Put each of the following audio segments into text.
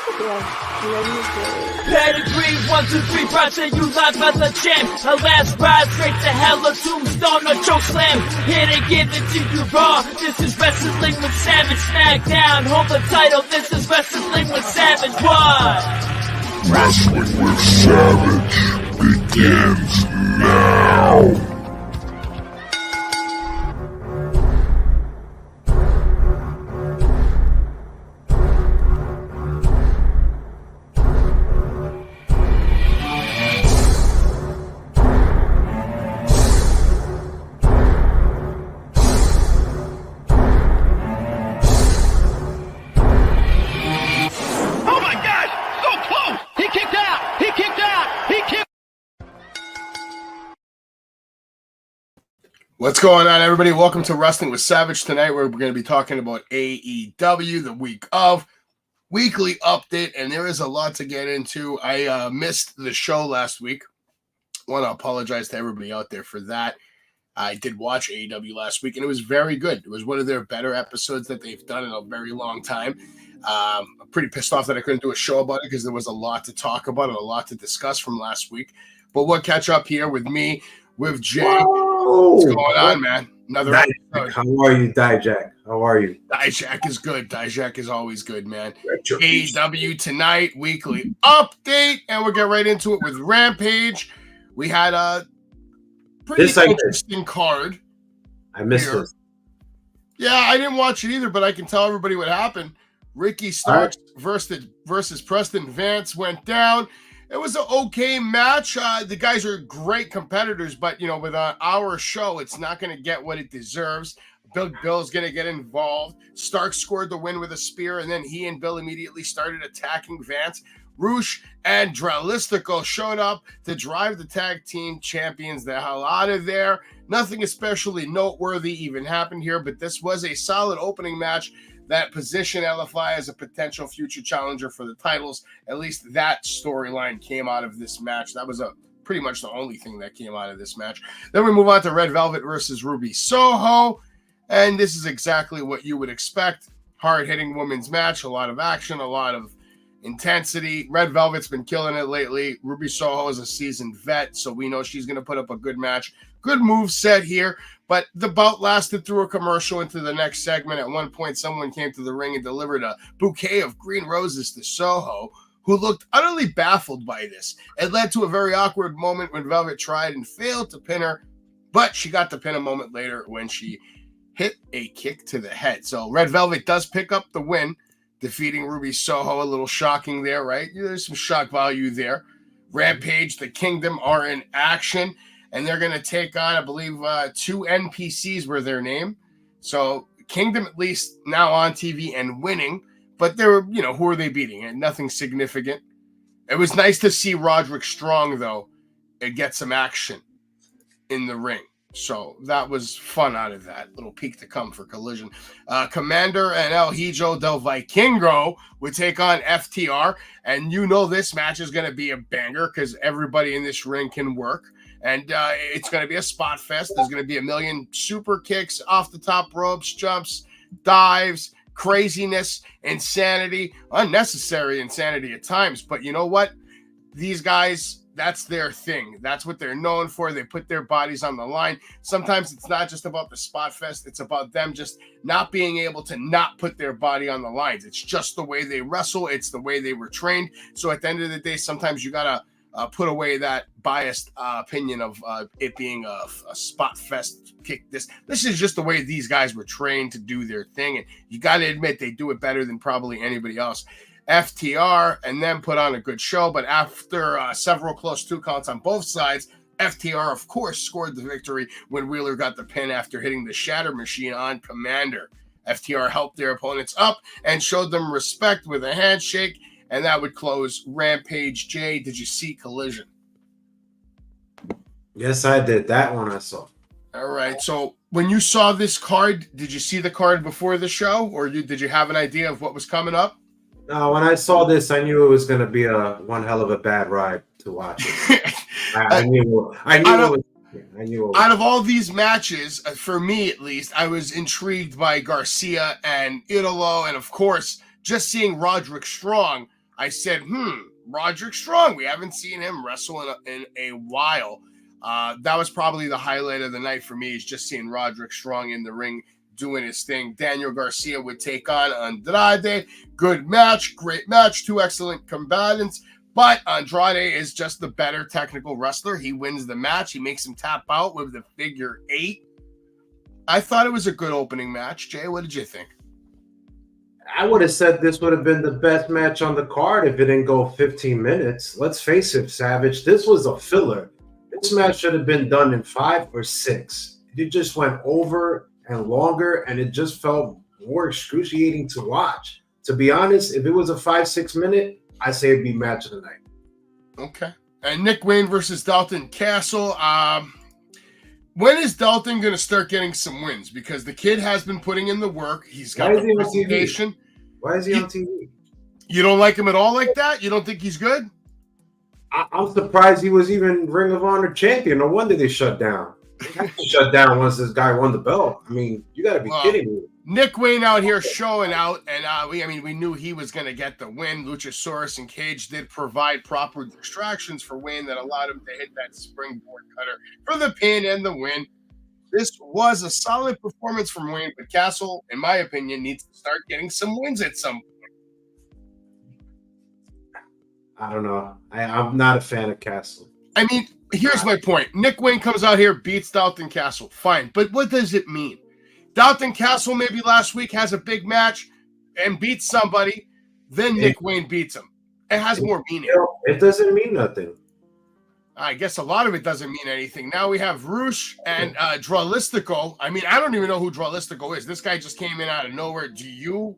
Pedigree, 1, 2, 3, project you live as a champ. A last ride straight to hell, a tombstone, a choke slam. Here to give it to you raw. This is Wrestling with Savage. SmackDown, hold the title. This is Wrestling with Savage. What? Wrestling with Savage begins now. What's going on, everybody? Welcome to Wrestling with Savage. Tonight we're going to be talking about AEW, the week of, weekly update, and there is a lot to get into. I missed the show last week. I want to apologize to everybody out there for that. I did watch AEW last week, and it was very good. It was one of their better episodes that they've done in a very long time. I'm pretty pissed off that I couldn't do a show about it because there was a lot to talk about and a lot to discuss from last week. But we'll catch up here with me, with Jay. Whoa. What's going on, man? Another episode. How are you, Dijak? How are you? Dijak is good. Dijak is always good, man. AEW tonight, weekly update, and we'll get right into it with Rampage. We had a pretty interesting card. I missed this. Yeah, I didn't watch it either, but I can tell everybody what happened. Ricky Starks versus Preston Vance went down. It was an okay match. The guys are great competitors, but, you know, with our show, it's not going to get what it deserves. Bill's going to get involved. Stark scored the win with a spear, and then he and Bill immediately started attacking Vance. Roosh and Dralistico showed up to drive the tag team champions the hell out of there. Nothing especially noteworthy even happened here, but this was a solid opening match that positioned LFI as a potential future challenger for the titles. At least that storyline came out of this match. That was pretty much the only thing that came out of this match. Then we move on to Red Velvet versus Ruby Soho, and this is exactly what you would expect. Hard-hitting women's match, a lot of action, a lot of intensity. Red Velvet's been killing it lately. Ruby Soho is a seasoned vet, so we know she's going to put up a good match. Good move set here, but the bout lasted through a commercial into the next segment. At one point, someone came to the ring and delivered a bouquet of green roses to Soho, who looked utterly baffled by this. It led to a very awkward moment when Velvet tried and failed to pin her, but she got the pin a moment later when she hit a kick to the head. So Red Velvet does pick up the win, defeating Ruby Soho. A little shocking there, right? There's some shock value there. Rampage, the Kingdom are in action, and they're going to take on, I believe, 2 NPCs were their name. So Kingdom at least now on TV and winning, but they're, you know, who are they beating? And nothing significant. It was nice to see Roderick Strong, though, and get some action in the ring. So that was fun out of that. Little peek to come for Collision. Commander and El Hijo del Vikingo would take on FTR. And you know this match is going to be a banger because everybody in this ring can work. And it's going to be a spot fest. There's going to be a million super kicks, off the top ropes, jumps, dives, craziness, insanity, unnecessary insanity at times. But you know what? These guys, that's their thing. That's what they're known for. They put their bodies on the line. Sometimes it's not just about the spot fest. It's about them just not being able to not put their body on the lines. It's just the way they wrestle. It's the way they were trained. So at the end of the day, sometimes you got to put away that biased opinion of it being a spot fest kick. This is just the way these guys were trained to do their thing. And you got to admit they do it better than probably anybody else. FTR and then put on a good show, but after several close 2 counts on both sides, FTR, of course, scored the victory when Wheeler got the pin after hitting the Shatter Machine on Commander. FTR helped their opponents up and showed them respect with a handshake, and that would close Rampage. Jay, did you see Collision? Yes, I did. That one I saw. All right. So when you saw this card, did you see the card before the show, or did you have an idea of what was coming up? No, when I saw this, I knew it was going to be one hell of a bad ride to watch it. I knew out of all these matches, for me at least, I was intrigued by Garcia and Idolo, and of course, just seeing Roderick Strong I said, Roderick Strong. We haven't seen him wrestle in a while. That was probably the highlight of the night for me, is just seeing Roderick Strong in the ring doing his thing. Daniel Garcia would take on Andrade. Good match, great match, two excellent combatants. But Andrade is just the better technical wrestler. He wins the match. He makes him tap out with the figure 8. I thought it was a good opening match. Jay, what did you think? I would have said this would have been the best match on the card if it didn't go 15 minutes. Let's face it, Savage, this was a filler. This match should have been done in 5 or 6. It just went over and longer, and it just felt more excruciating to watch. To be honest, if it was a 5-6 minute, I say it'd be match of the night. Okay. And Nick Wayne versus Dalton Castle. When is Dalton going to start getting some wins? Because the kid has been putting in the work. He's got the presentation. Why is he on TV? You don't like him at all like that? You don't think he's good? I'm surprised he was even Ring of Honor champion. No wonder they shut down. They shut down once this guy won the belt. I mean, you got to be kidding me. Nick Wayne out here showing out, and we knew he was going to get the win. Luchasaurus and Cage did provide proper distractions for Wayne that allowed him to hit that springboard cutter for the pin and the win. This was a solid performance from Wayne, but Castle, in my opinion, needs to start getting some wins at some point. I don't know. I'm not a fan of Castle. I mean, here's my point. Nick Wayne comes out here, beats Dalton Castle. Fine, but what does it mean? Dalton Castle maybe last week has a big match and beats somebody, then Nick Wayne beats him. It has more meaning. It doesn't mean nothing. I guess a lot of it doesn't mean anything. Now we have Roosh and Dralistico. I mean, I don't even know who Dralistico is. This guy just came in out of nowhere. Do you?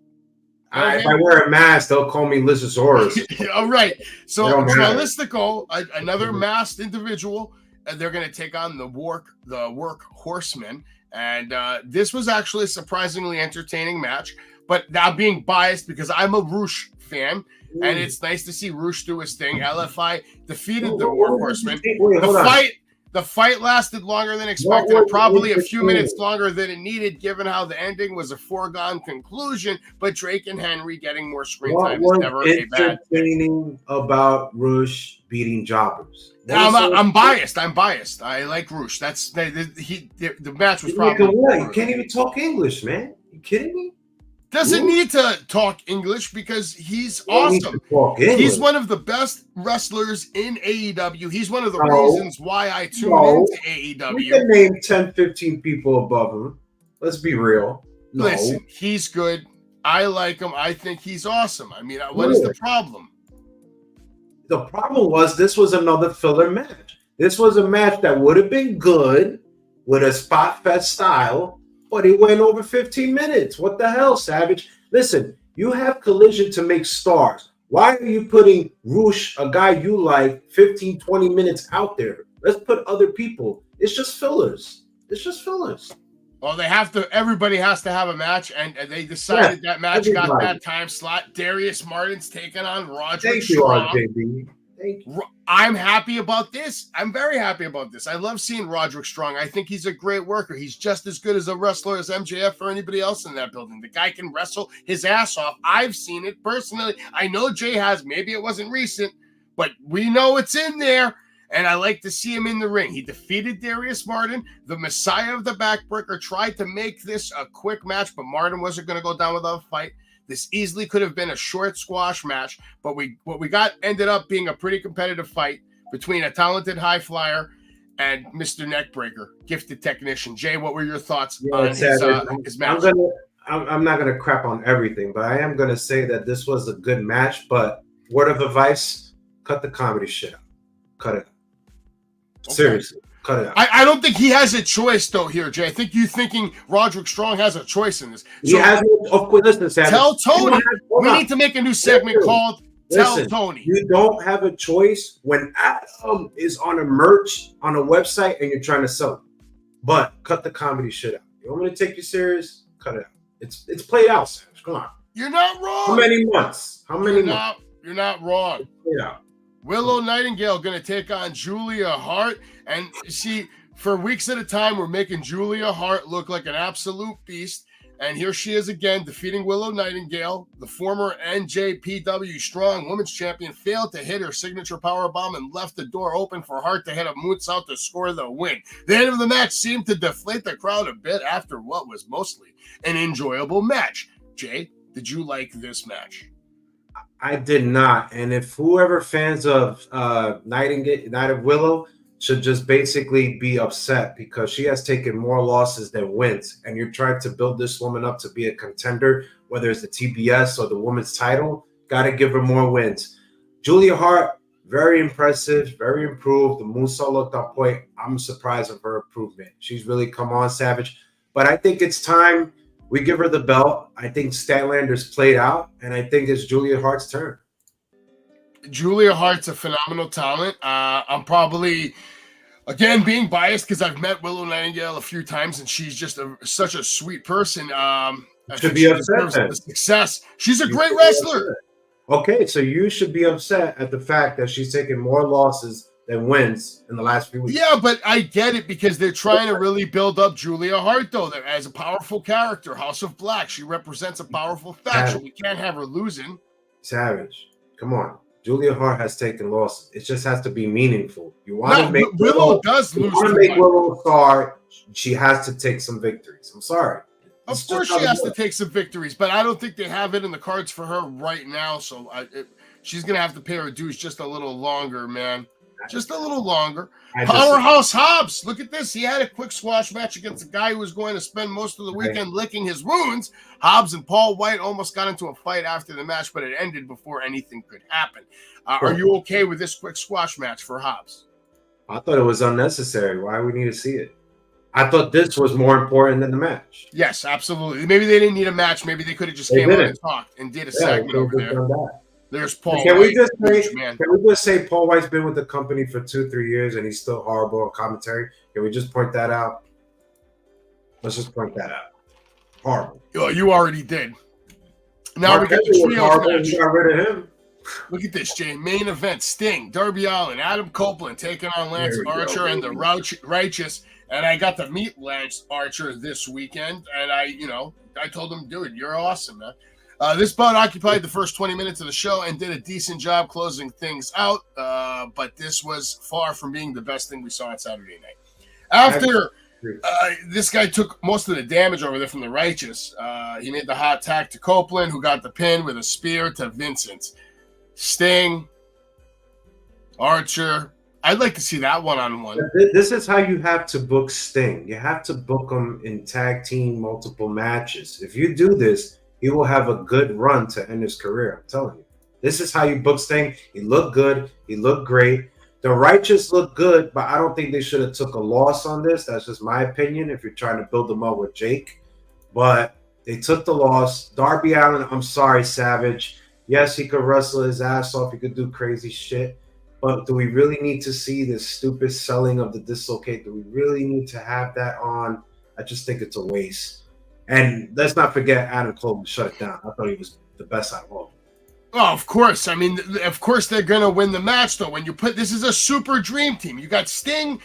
If I wear a mask, they'll call me Lysosaurus. All right. So Dralistico, another masked individual, and they're going to take on the work horsemen. And this was actually a surprisingly entertaining match. But now being biased because I'm a Roosh fan, and it's nice to see Roosh do his thing. LFI defeated the War Horsemen. The fight lasted longer than expected, probably a few minutes longer than it needed, given how the ending was a foregone conclusion. But Drake and Henry getting more screen time is never a bad thing. About Roosh beating jobbers. I'm biased. I like Roosh. That's the match was probably. You can't even talk English, man. You kidding me? Doesn't need to talk English because he's awesome. He's one of the best wrestlers in AEW. He's one of the reasons why I tune into AEW. You can name 10, 15 people above him. Let's be real. No. Listen, he's good. I like him. I think he's awesome. I mean, what is the problem? The problem was this was another filler match. This was a match that would have been good with a spot fest style, but it went over 15 minutes. What the hell, Savage? Listen, you have Collision to make stars. Why are you putting Roosh, a guy you like, 15, 20 minutes out there? Let's put other people. It's just fillers. Well, everybody has to have a match, and they decided that match got that time slot. Darius Martin's taking on Roderick Strong. Thank you. I'm happy about this. I'm very happy about this. I love seeing Roderick Strong. I think he's a great worker. He's just as good as a wrestler as MJF or anybody else in that building. The guy can wrestle his ass off. I've seen it personally. I know Jay has. Maybe it wasn't recent, but we know it's in there. And I like to see him in the ring. He defeated Darius Martin. The Messiah of the Backbreaker tried to make this a quick match, but Martin wasn't going to go down without a fight. This easily could have been a short squash match, but what we got ended up being a pretty competitive fight between a talented high flyer and Mr. Neckbreaker, gifted technician. Jay, what were your thoughts on his match? I'm not going to crap on everything, but I am going to say that this was a good match, but word of advice, cut the comedy shit out. Cut it. Okay. Seriously. Cut it out. I don't think he has a choice, though, here, Jay. I think you thinking Roderick Strong has a choice in this. He has listen, Savage. Tell Tony. We need to make a new segment called Tell Tony. You don't have a choice when Adam is on a merch on a website and you're trying to sell it. But cut the comedy shit out. You want me to take you serious? Cut it out. It's played out, Savage. Come on. You're not wrong. How many months? You're not wrong. Yeah. Willow Nightingale going to take on Julia Hart. And see, for weeks at a time, we're making Julia Hart look like an absolute beast. And here she is again, defeating Willow Nightingale. The former NJPW Strong Women's Champion failed to hit her signature powerbomb and left the door open for Hart to hit a moonsault to score the win. The end of the match seemed to deflate the crowd a bit after what was mostly an enjoyable match. Jay, did you like this match? I did not. And if whoever fans of Night of Willow should just basically be upset because she has taken more losses than wins, and you're trying to build this woman up to be a contender, whether it's the TBS or the women's title, got to give her more wins. Julia Hart, very impressive, very improved. The moonsault looked on point. I'm surprised of her improvement. She's really come on, Savage. But I think it's time we give her the belt. I think Statlander's played out, and I think it's Julia Hart's turn. Julia Hart's a phenomenal talent. I'm probably, again, being biased because I've met Willow Nightingale a few times, and she's just such a sweet person. Should be upset at the success. She's a great wrestler. Okay, so you should be upset at the fact that she's taken more losses than wins in the last few weeks. Yeah, but I get it because they're trying to really build up Julia Hart, though, as a powerful character. House of Black. She represents a powerful faction. We can't have her losing. Savage, come on. Julia Hart has taken losses. It just has to be meaningful. You want to make Willow does lose. You want to make Willow star. She has to take some victories. I'm sorry. Of course, she has to take some victories, but I don't think they have it in the cards for her right now. So she's gonna have to pay her dues just a little longer, man. Just a little longer. Powerhouse Hobbs. Look at this. He had a quick squash match against a guy who was going to spend most of the weekend licking his wounds. Hobbs and Paul White almost got into a fight after the match, but it ended before anything could happen. Are you okay with this quick squash match for Hobbs? I thought it was unnecessary. Why we need to see it? I thought this was more important than the match. Yes, absolutely. Maybe they didn't need a match. Maybe they could have just came on and talked and did a segment over there. There's Paul White. Can we just say Paul White's been with the company for 2-3 years and he's still horrible on commentary? Can we just point that out? Let's just point that out. Horrible. Oh, you already did. Now we got the trios match. We got rid of him. Look at this, Jay. Main event: Sting, Darby Allin, Adam Copeland taking on Lance Archer and the Righteous. And I got to meet Lance Archer this weekend, and I told him, dude, you're awesome, man. This bout occupied the first 20 minutes of the show and did a decent job closing things out, but this was far from being the best thing we saw on Saturday night. After this guy took most of the damage over there from the Righteous, he made the hot tag to Copeland, who got the pin with a spear to Vincent. Sting, Archer. I'd like to see that one-on-one. This is how you have to book Sting. You have to book him in tag team multiple matches. If you do this, he will have a good run to end his career. I'm telling you. This is how you book Sting. He looked good. He looked great. The Righteous looked good, but I don't think they should have took a loss on this. That's just my opinion if you're trying to build them up with Jake. But they took the loss. Darby Allin, I'm sorry, Savage. Yes, he could wrestle his ass off. He could do crazy shit. But do we really need to see this stupid selling of the Dislocate? Do we really need to have that on? I just think it's a waste. And let's not forget Adam Cole shut it down. I thought he was the best out of all. Oh, of course. I mean, of course they're going to win the match, though. When you put this is a super dream team. You got Sting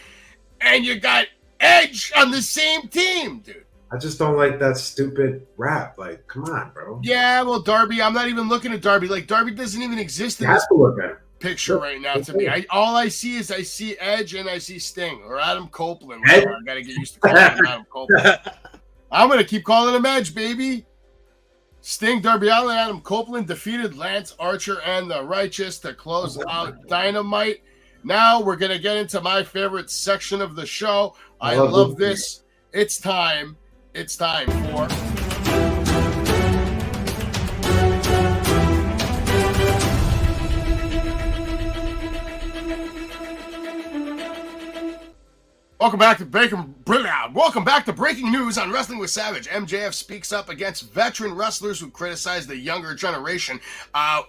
and you got Edge on the same team, dude. I just don't like that stupid rap. Like, come on, bro. Yeah, well, Darby, I'm not even looking at Darby. Like, Darby doesn't even exist in this picture right now to me. All I see is Edge and I see Sting or Adam Copeland. I got to get used to calling him Adam Copeland. I'm going to keep calling him Edge, baby. Sting, Darby Allin, Adam Copeland defeated Lance Archer and the Righteous to close out Dynamite. Now we're going to get into my favorite section of the show. I love this. It's time. It's time for... Welcome back to breaking news on Wrestling with Savage. MJF speaks up against veteran wrestlers who criticize the younger generation.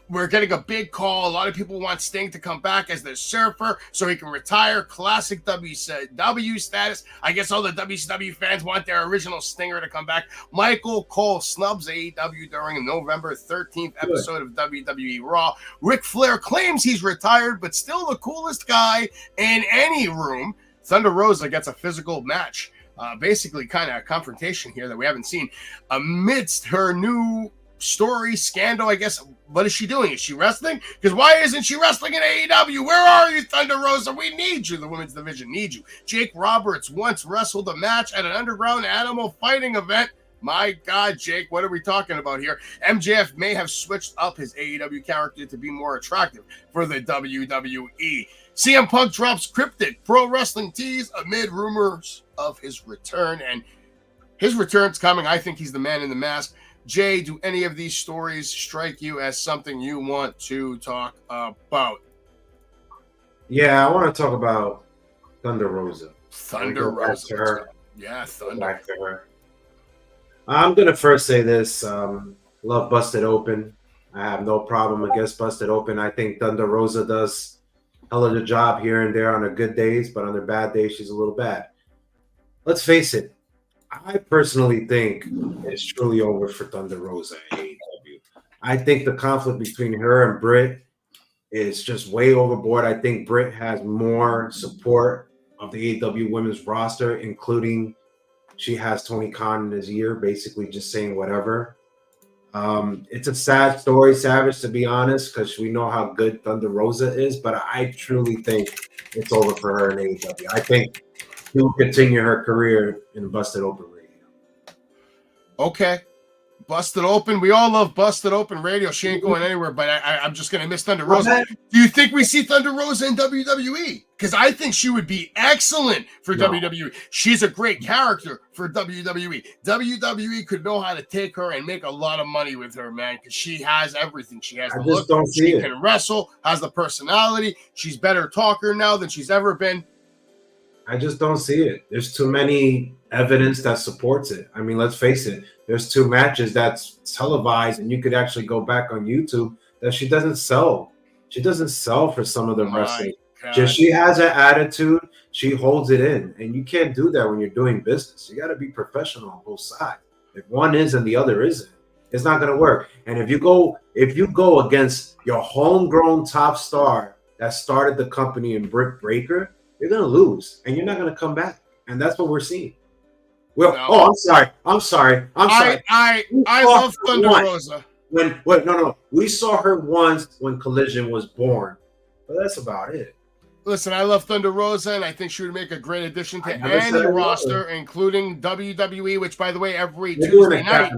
We're getting a big call. A lot of people want Sting to come back as the Surfer so he can retire classic WCW status. I guess all the WCW fans want their original Stinger to come back. Michael Cole snubs AEW during a November 13th episode of WWE Raw. Ric Flair claims he's retired, but still the coolest guy in any room. Thunder Rosa gets a physical match basically kind of a confrontation here that we haven't seen amidst her new story scandal. I guess, what is she doing? Is she wrestling? Because why isn't she wrestling in AEW? Where are you, Thunder Rosa? We need you. The women's division needs you. Jake Roberts once wrestled a match at an underground animal fighting event. My God, Jake, what are we talking about here? MJF may have switched up his AEW character to be more attractive for the WWE. CM Punk drops cryptic pro wrestling tease amid rumors of his return, and his return's coming. I think he's the man in the mask. Jay, do any of these stories strike you as something you want to talk about? Yeah, I want to talk about Thunder Rosa. Thunder Rosa. Her. Yeah, Thunder. Back to her. I'm going to first say this. Love Busted Open. I have no problem against Busted Open. I think Thunder Rosa does a hell of a job here and there on her good days, but on her bad days, she's a little bad. Let's face it. I personally think it's truly over for Thunder Rosa in AEW. I think the conflict between her and Britt is just way overboard. I think Britt has more support of the AEW women's roster, including she has Tony Khan in his ear, basically just saying whatever. It's a sad story, Savage, to be honest, because we know how good Thunder Rosa is, but I truly think it's over for her in AEW. I think she will continue her career in Busted Open Radio. Okay. Busted Open. We all love Busted Open Radio. She ain't going anywhere, but I'm just going to miss Thunder Rosa. Do you think we see Thunder Rosa in WWE? Because I think she would be excellent for WWE. She's a great character for WWE. WWE could know how to take her and make a lot of money with her, man, because she has everything. She has the look. She can wrestle, has the personality. She's better talker now than she's ever been. I just don't see it. There's too many evidence that supports it. I mean, let's face it. There's 2 matches that's televised, and you could actually go back on YouTube that she doesn't sell. She doesn't sell for some of the wrestling. Just she has an attitude. She holds it in, and you can't do that when you're doing business. You got to be professional on both sides. If one is and the other isn't, it's not going to work. And if you go against your homegrown top star that started the company in Britt Baker, you're going to lose, and you're not going to come back. And that's what we're seeing. Well, no. Oh, I'm sorry. I love Thunder Rosa. No. We saw her once when Collision was born, but that's about it. Listen, I love Thunder Rosa, and I think she would make a great addition to any roster, including WWE, which, by the way, every Tuesday night,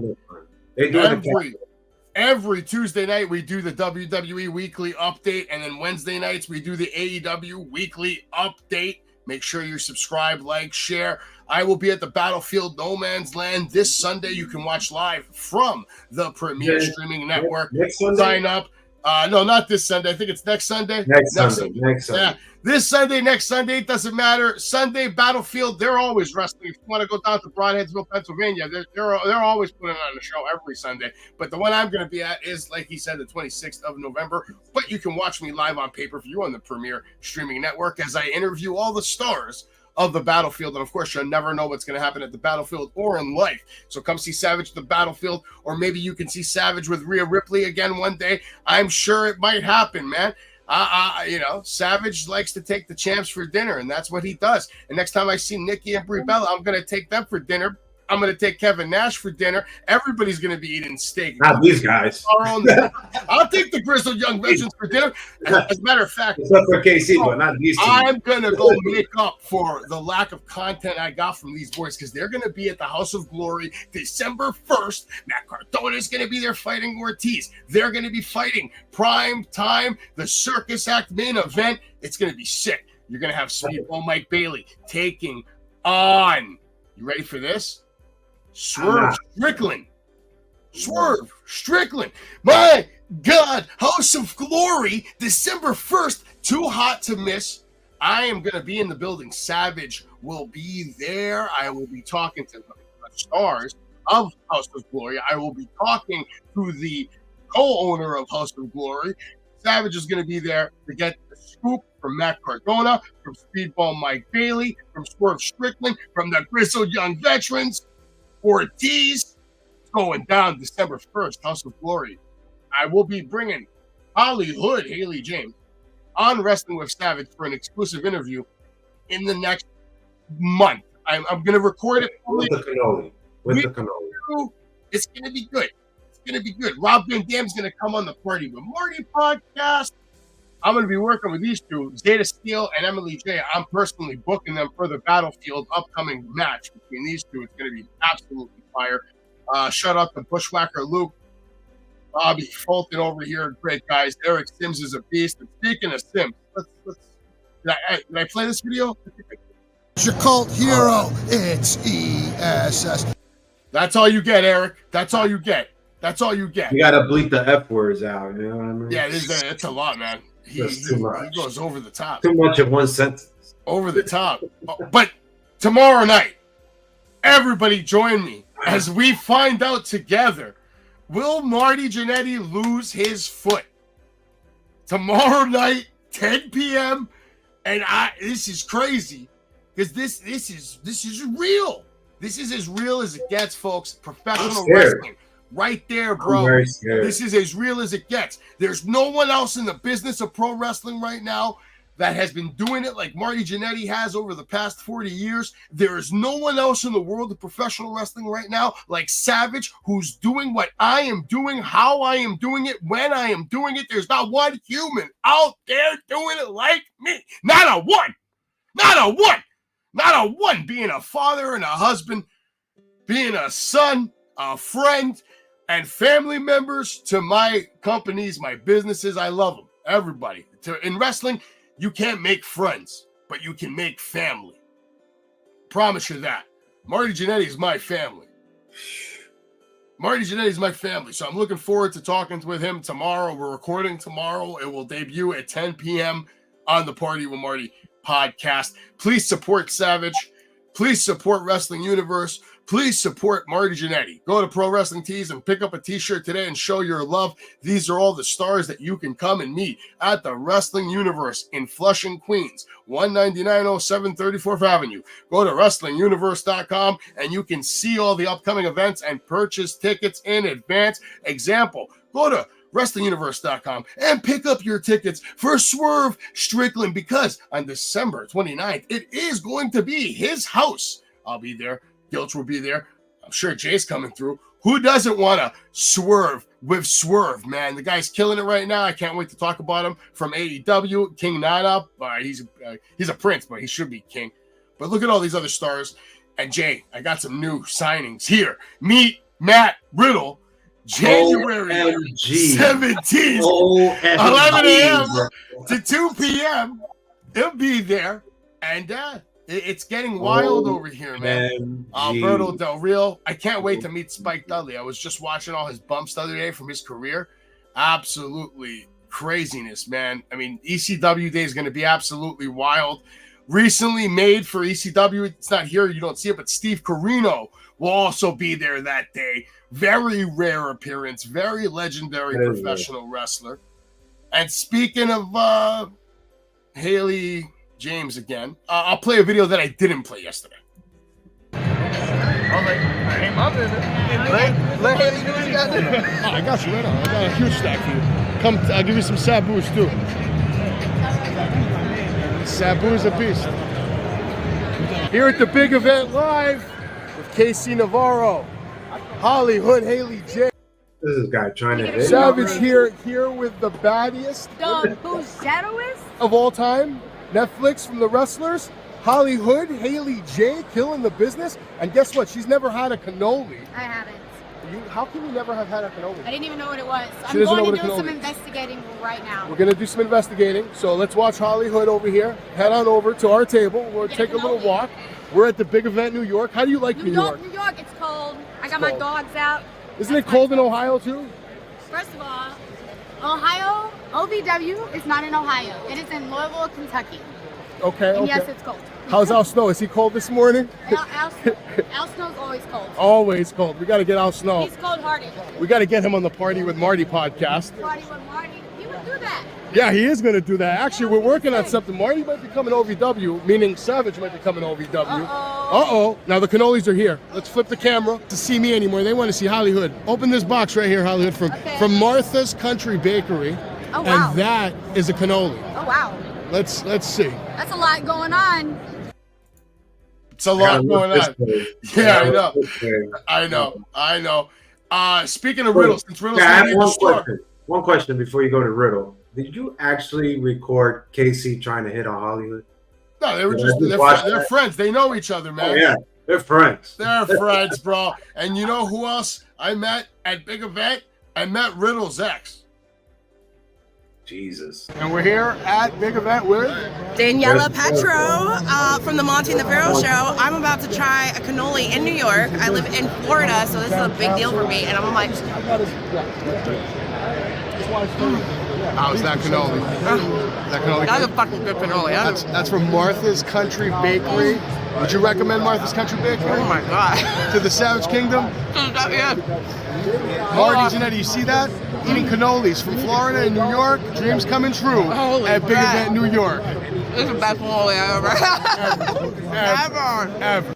every Tuesday night we do the WWE Weekly Update, and then Wednesday nights we do the AEW Weekly Update. Make sure you subscribe, like, share. I will be at the Battlefield No Man's Land this Sunday. You can watch live from the Premier Streaming Network. Sign up. No, not this Sunday. I think it's next Sunday. Next Sunday. Yeah, this Sunday, next Sunday, it doesn't matter. Sunday, Battlefield, they're always wrestling. If you want to go down to Broadheadsville, Pennsylvania, they're always putting on a show every Sunday. But the one I'm going to be at is, like he said, the 26th of November. But you can watch me live on pay-per-view on the Premier Streaming Network as I interview all the stars of the Battlefield. And of course, you'll never know what's going to happen at the Battlefield or in life. So come see Savage at the Battlefield, or maybe you can see Savage with Rhea Ripley again one day. I'm sure it might happen, man. Savage likes to take the champs for dinner, and that's what he does. And next time I see Nikki and Brie Bella, I'm going to take them for dinner. I'm going to take Kevin Nash for dinner. Everybody's going to be eating steak. Not these guys. I'll take the Grizzled Young Veterans for dinner. As a matter of fact, except for KC, but not these two. I'm going to go make up for the lack of content I got from these boys, because they're going to be at the House of Glory December 1st. Matt Cardona is going to be there fighting Ortiz. They're going to be fighting Prime Time, the Circus Act main event. It's going to be sick. You're going to have Speedball Mike Bailey taking on, you ready for this? Swerve Strickland. My God, House of Glory, December 1st. Too hot to miss. I am going to be in the building. Savage will be there. I will be talking to the stars of House of Glory. I will be talking to the co-owner of House of Glory. Savage is going to be there to get the scoop from Matt Cardona, from Speedball Mike Bailey, from Swerve Strickland, from the Grizzled Young Veterans. Ortiz going down December 1st, House of Glory. I will be bringing Hollywood Haley James on Wrestling with Savage for an exclusive interview in the next month. I'm going to record it with the cannoli. With the cannoli. It's going to be good. It's going to be good. Rob Van Dam's going to come on the Party with Marty podcast. I'm going to be working with these two, Zeta Steele and Emily J. I'm personally booking them for the Battlefield upcoming match between these two. It's going to be absolutely fire. Shout out to Bushwhacker Luke, Bobby Fulton over here. Great guys. Eric Sims is a beast. And speaking of Sims, did I play this video? It's your cult hero. It's ESS. That's all you get, Eric. That's all you get. That's all you get. You got to bleep the F words out. You know what I mean? Yeah, it's a lot, man. He goes over the top. Too much in one sentence. Over the top. But tomorrow night, everybody join me as we find out together, will Marty Jannetty lose his foot? Tomorrow night, 10 p.m. And this is crazy because this is real. This is as real as it gets, folks. Professional wrestling. Right there, bro. This is as real as it gets. There's no one else in the business of pro wrestling right now that has been doing it like Marty Jannetty has over the past 40 years. There is no one else in the world of professional wrestling right now like Savage, who's doing what I am doing, how I am doing it, when I am doing it. There's not one human out there doing it like me. Not a one. Not a one. Not a one. Being a father and a husband, being a son, a friend, and family members to my companies, my businesses. I love them. Everybody. In wrestling, you can't make friends, but you can make family. Promise you that. Marty Jannetty is my family. Marty Jannetty is my family. So I'm looking forward to talking with him tomorrow. We're recording tomorrow. It will debut at 10 p.m. on the Party with Marty podcast. Please support Savage. Please support Wrestling Universe. Please support Marty Jannetty. Go to Pro Wrestling Tees and pick up a t-shirt today and show your love. These are all the stars that you can come and meet at the Wrestling Universe in Flushing, Queens, 19907 34th Avenue. Go to wrestlinguniverse.com and you can see all the upcoming events and purchase tickets in advance. Example, go to wrestlinguniverse.com and pick up your tickets for Swerve Strickland because on December 29th, it is going to be his house. I'll be there. Gilch will be there. I'm sure Jay's coming through. Who doesn't want to swerve with Swerve, man? The guy's killing it right now. I can't wait to talk about him from AEW. King Nana. He's a prince, but he should be king. But look at all these other stars. And Jay, I got some new signings here. Meet Matt Riddle. January 17th, 11 a.m. to 2 p.m. He'll be there. And it's getting wild over here, man. Alberto Del Rio. I can't wait to meet Spike Dudley. I was just watching all his bumps the other day from his career. Absolutely craziness, man. I mean, ECW Day is going to be absolutely wild. Recently made for ECW. It's not here. You don't see it, but Steve Corino will also be there that day. Very rare appearance. Very legendary professional wrestler. And speaking of Haley James again, I'll play a video that I didn't play yesterday. Let Haley do what you got to do. Oh, I got you right now. I got a huge stack for you. Come, I'll give you some Sabu's too. Sabu's a beast. Here at the big event live with KC Navarro, Hollywood Haley J. This is guy trying to hit. Savage here with the baddest who's shadowist of all time. Netflix from the wrestlers. Hollywood Haley J killing the business. And guess what? She's never had a cannoli. I haven't. How can you never have had a cannoli? I didn't even know what it was. I'm going to do some investigating right now. We're going to do some investigating. So let's watch Hollywood over here. Head on over to our table. We'll take a little walk. We're at the big event, New York. How do you like New York? New York, it's cold. I got my dogs out. Isn't it cold in Ohio too? First of all, Ohio, OVW is not in Ohio. It is in Louisville, Kentucky. Okay, and yes, it's cold. How's Al Snow? Is he cold this morning? Al Snow's always cold. Always cold. We got to get Al Snow. He's cold-hearted. We got to get him on the Party with Marty podcast. Party with Marty. He would do that. Yeah, he is going to do that. Actually, we're working on something. Marty might be coming OVW, meaning Savage might be coming OVW. Uh-oh. Now the cannolis are here. Let's flip the camera to see me anymore. They want to see Hollywood. Open this box right here, Hollywood, from Martha's Country Bakery. Oh, wow. And that is a cannoli. Oh, wow. Let's see. That's a lot going on. It's a lot going on. Yeah, I know. Speaking of Riddle, since Riddle's I going to have be in the store. One question before you go to Riddle. Did you actually record Casey trying to hit on Hollywood? No, they were they're friends. They know each other, man. Oh, yeah, they're friends. They're friends, bro. And you know who else I met at Big Event? I met Riddle's ex. Jesus. And we're here at Big Event with Daniela Petro from the Monty and the Pharaoh Show. I'm about to try a cannoli in New York. I live in Florida, so this is a big deal for me. And I'm like, How's that cannoli? That's a fucking good cannoli. that's from Martha's Country Bakery. Would you recommend Martha's Country Bakery? Oh my god. To the Savage Kingdom? Yeah. Marty, Janetti, you see that? Eating cannolis from Florida and New York. Dreams coming true Holy at Big crap. Event New York. This is the best cannoli I've Ever.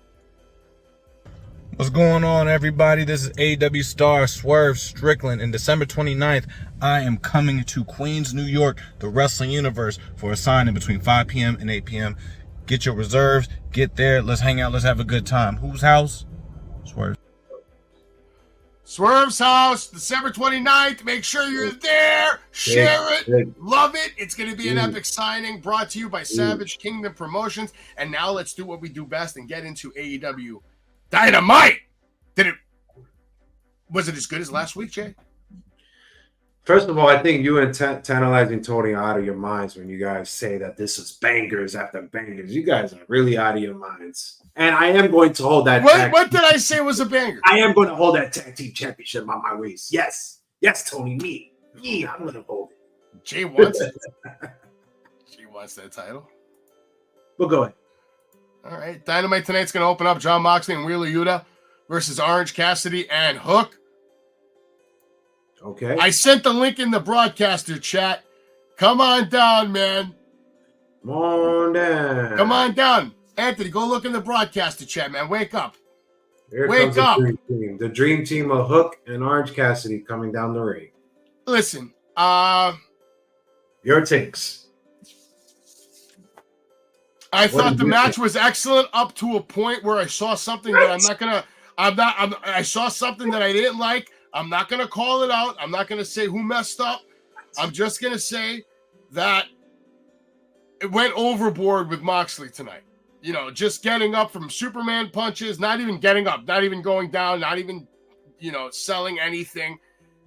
What's going on, everybody? This is AEW star Swerve Strickland. And December 29th, I am coming to Queens, New York, the Wrestling Universe, for a signing between 5 p.m. and 8 p.m. Get your reserves. Get there. Let's hang out. Let's have a good time. Whose house? Swerve. Swerve's house, December 29th. Make sure you're there. Share it. Love it. It's going to be an epic signing brought to you by Savage Kingdom Promotions. And now let's do what we do best and get into AEW Dynamite. Was it as good as last week, Jay? First of all, I think you and Tantalizing Tony are out of your minds when you guys say that this is bangers after bangers. You guys are really out of your minds. And I am going to hold that. What did I say was a banger? I am going to hold that tag team championship on my waist. Yes, Tony, me, I'm going to hold it. Jay wants it. Jay wants that title. Well, go ahead. All right, Dynamite tonight's going to open up Jon Moxley and Wheeler Yuta versus Orange Cassidy and Hook. Okay. I sent the link in the broadcaster chat. Come on down, man. Come on down. Come on down. Anthony, go look in the broadcaster chat, man. Wake up. Here Wake comes up. The dream team of Hook and Orange Cassidy coming down the ring. Listen, your takes. I thought the match was excellent up to a point where I saw something that I saw something that I didn't like. I'm not going to call it out. I'm not going to say who messed up. I'm just going to say that it went overboard with Moxley tonight. You know, just getting up from Superman punches, not even getting up, not even going down, not even, selling anything.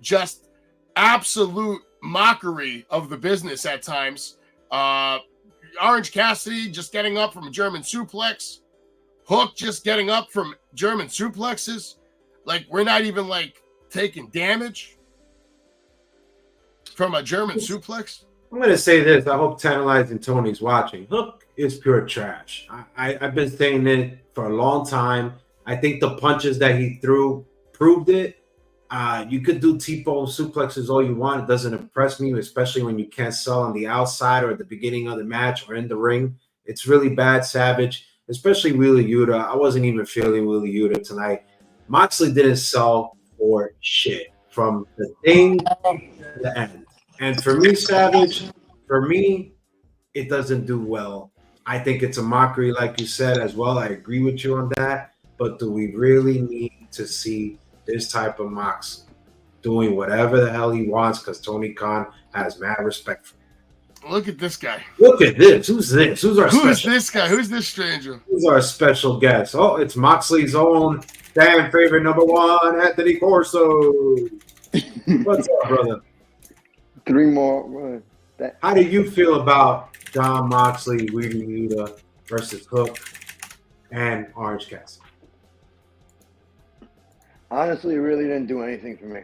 Just absolute mockery of the business at times. Orange Cassidy just getting up from a German suplex. Hook just getting up from German suplexes. Like, we're not even, taking damage from a German suplex. I'm going to say this. I hope Tantalizing Tony's watching. Hook is pure trash. I've been saying it for a long time. I think the punches that he threw proved it. You could do T-bone suplexes all you want. It doesn't impress me, especially when you can't sell on the outside or at the beginning of the match or in the ring. It's really bad, Savage, especially Wheeler Yuta. I wasn't even feeling Wheeler Yuta tonight. Moxley didn't sell for shit from the thing to the end. And for me, Savage, it doesn't do well. I think it's a mockery, like you said, as well. I agree with you on that. But do we really need to see this type of Mox doing whatever the hell he wants? Because Tony Khan has mad respect for him. Look at this guy. Look at this. Who's this? Who's this guy? Who's this stranger? Who's our special guest? Oh, it's Moxley's own fan favorite number one, Anthony Corso. What's up, brother? Three more. How do you feel about Jon Moxley, Wheeler Yuta versus Hook and Orange Cassidy? Honestly, it really didn't do anything for me.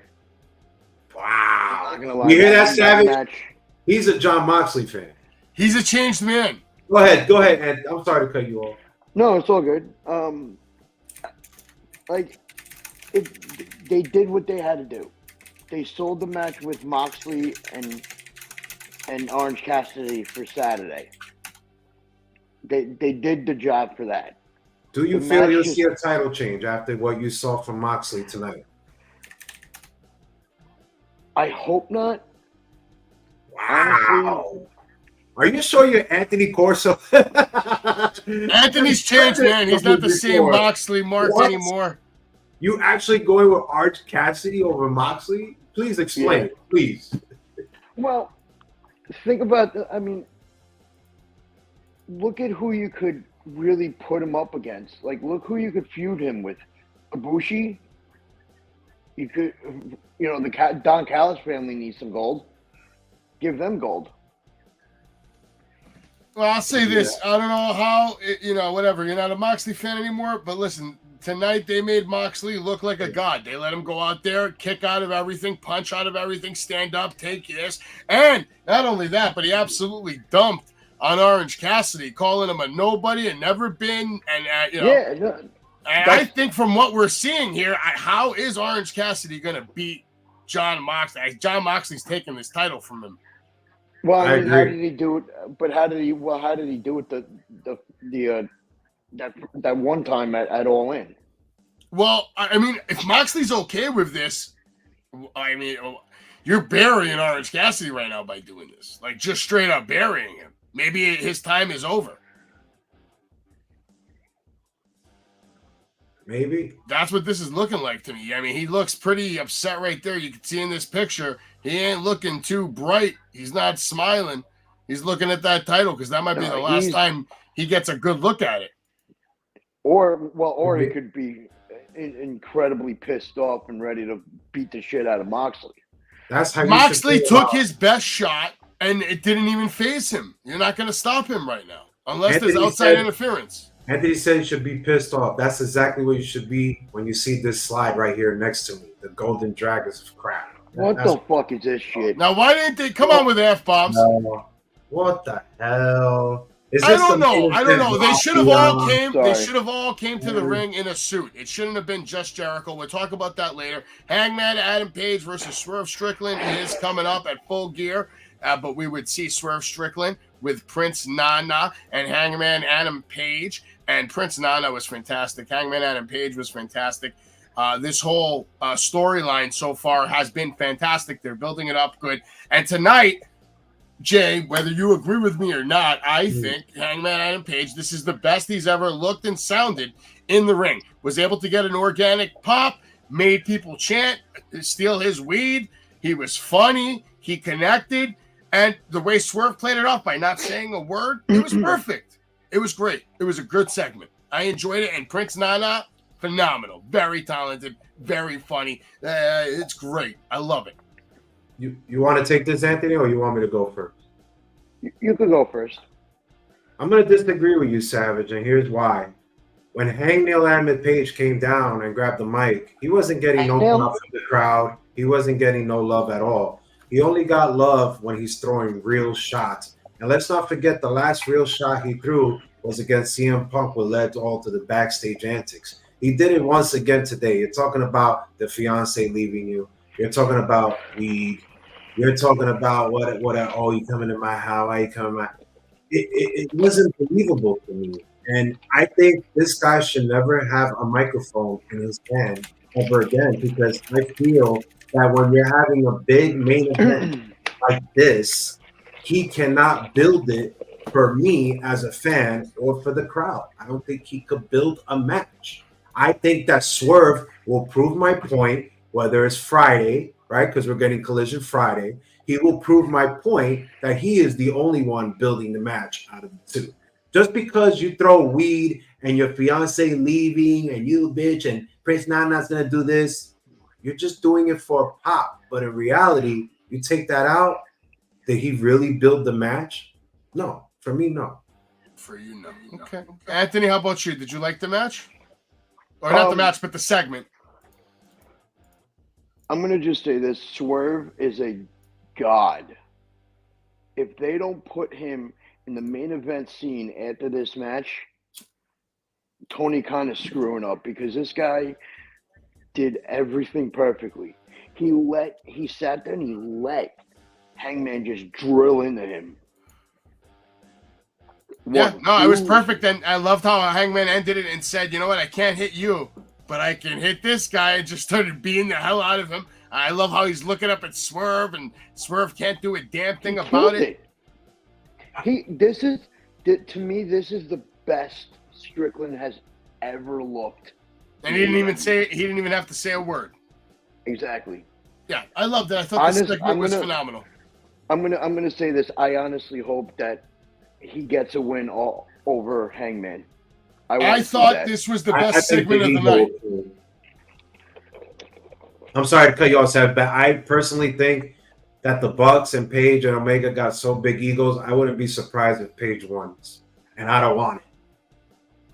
Wow. I'm not gonna lie. You hear that, Savage? Match. He's a Jon Moxley fan. He's a changed man. Go ahead, Ed. I'm sorry to cut you off. No, it's all good. They did what they had to do. They sold the match with Moxley and Orange Cassidy for Saturday. They did the job for that. Do you feel you'll see a title change after what you saw from Moxley tonight? I hope not. Wow. Are you sure you're Anthony Corso? Anthony's changed, man. He's not the same Moxley Mark anymore. You actually going with Orange Cassidy over Moxley? Please explain, please. Well, think about look at who you could really put him up against. Like, look who you could feud him with. Ibushi. You could, the Don Callis family needs some gold. Give them gold. Well, I'll say this. I don't know how, whatever. You're not a Moxley fan anymore, but listen, tonight they made Moxley look like a god. They let him go out there, kick out of everything, punch out of everything, stand up, take this. And not only that, but he absolutely dumped on Orange Cassidy, calling him a nobody and never been. And, I think from what we're seeing here, how is Orange Cassidy going to beat Jon Moxley? Jon Moxley's taking this title from him. Well, I mean, how did he do it? But how did he do it that one time at All In? Well, I mean, if Moxley's okay with this, I mean, you're burying Orange Cassidy right now by doing this. Like, just straight up burying him. Maybe his time is over. Maybe. That's what this is looking like to me. I mean, he looks pretty upset right there. You can see in this picture, he ain't looking too bright. He's not smiling. He's looking at that title because that might be the last time he gets a good look at it. Or he could be incredibly pissed off and ready to beat the shit out of Moxley. That's how Moxley took his best shot and it didn't even faze him. You're not going to stop him right now unless there's outside interference. Anthony said you should be pissed off. That's exactly what you should be when you see this slide right here next to me. The Golden Dragons of crap. What the fuck is this shit? Now, why didn't they come on with F-bombs? What the hell? I don't know. They should have all came. They should have all came to the ring in a suit. It shouldn't have been just Jericho. We'll talk about that later. Hangman Adam Page versus Swerve Strickland is coming up at Full Gear. But we would see Swerve Strickland with Prince Nana and Hangman Adam Page. And Prince Nana was fantastic. Hangman Adam Page was fantastic. This whole storyline so far has been fantastic. They're building it up good. And tonight, Jay, whether you agree with me or not, I think Hangman Adam Page, this is the best he's ever looked and sounded in the ring. Was able to get an organic pop, made people chant, steal his weed. He was funny. He connected. And the way Swerve played it off by not saying a word, it was perfect. It was great. It was a good segment. I enjoyed it. And Prince Nana, phenomenal. Very talented. Very funny. It's great. I love it. You want to take this, Anthony, or you want me to go first? You could go first. I'm going to disagree with you, Savage, and here's why. When Hangnail Adam Page came down and grabbed the mic, he wasn't getting no love from the crowd. He wasn't getting no love at all. He only got love when he's throwing real shots. And let's not forget the last real shot he threw was against CM Punk, what led all to the backstage antics. He did it once again today. You're talking about the fiance leaving you. You're talking about weed. You're talking about you coming to my house, why you coming to my... It wasn't believable to me. And I think this guy should never have a microphone in his hand ever again, because I feel that when you're having a big main event like this, he cannot build it for me as a fan or for the crowd. I don't think he could build a match. I think that Swerve will prove my point, whether it's Friday, right? Because we're getting Collision Friday. He will prove my point that he is the only one building the match out of the two. Just because you throw weed and your fiance leaving and you bitch and Prince Nana's going to do this, you're just doing it for a pop. But in reality, you take that out, did he really build the match? No. For me, no. For you, no. Okay. Anthony, how about you? Did you like the match? Or not the match, but the segment? I'm going to just say this. Swerve is a god. If they don't put him in the main event scene after this match, Tony Khan is screwing up, because this guy did everything perfectly. He sat there and he let Hangman just drill into him. It was perfect. And I loved how Hangman ended it and said, you know what, I can't hit you, but I can hit this guy, and just started beating the hell out of him. I love how he's looking up at Swerve, and Swerve can't do a damn thing about it. To me, this is the best Strickland has ever looked. And he didn't even have to say a word. Exactly. Yeah, I loved it. I thought the segment was phenomenal. I'm gonna say this. I honestly hope that he gets a win all over Hangman. I thought this was the best segment of the night. I'm sorry to cut you off, Seth, but I personally think that the Bucks and Paige and Omega got so big egos, I wouldn't be surprised if Paige won. And I don't want it.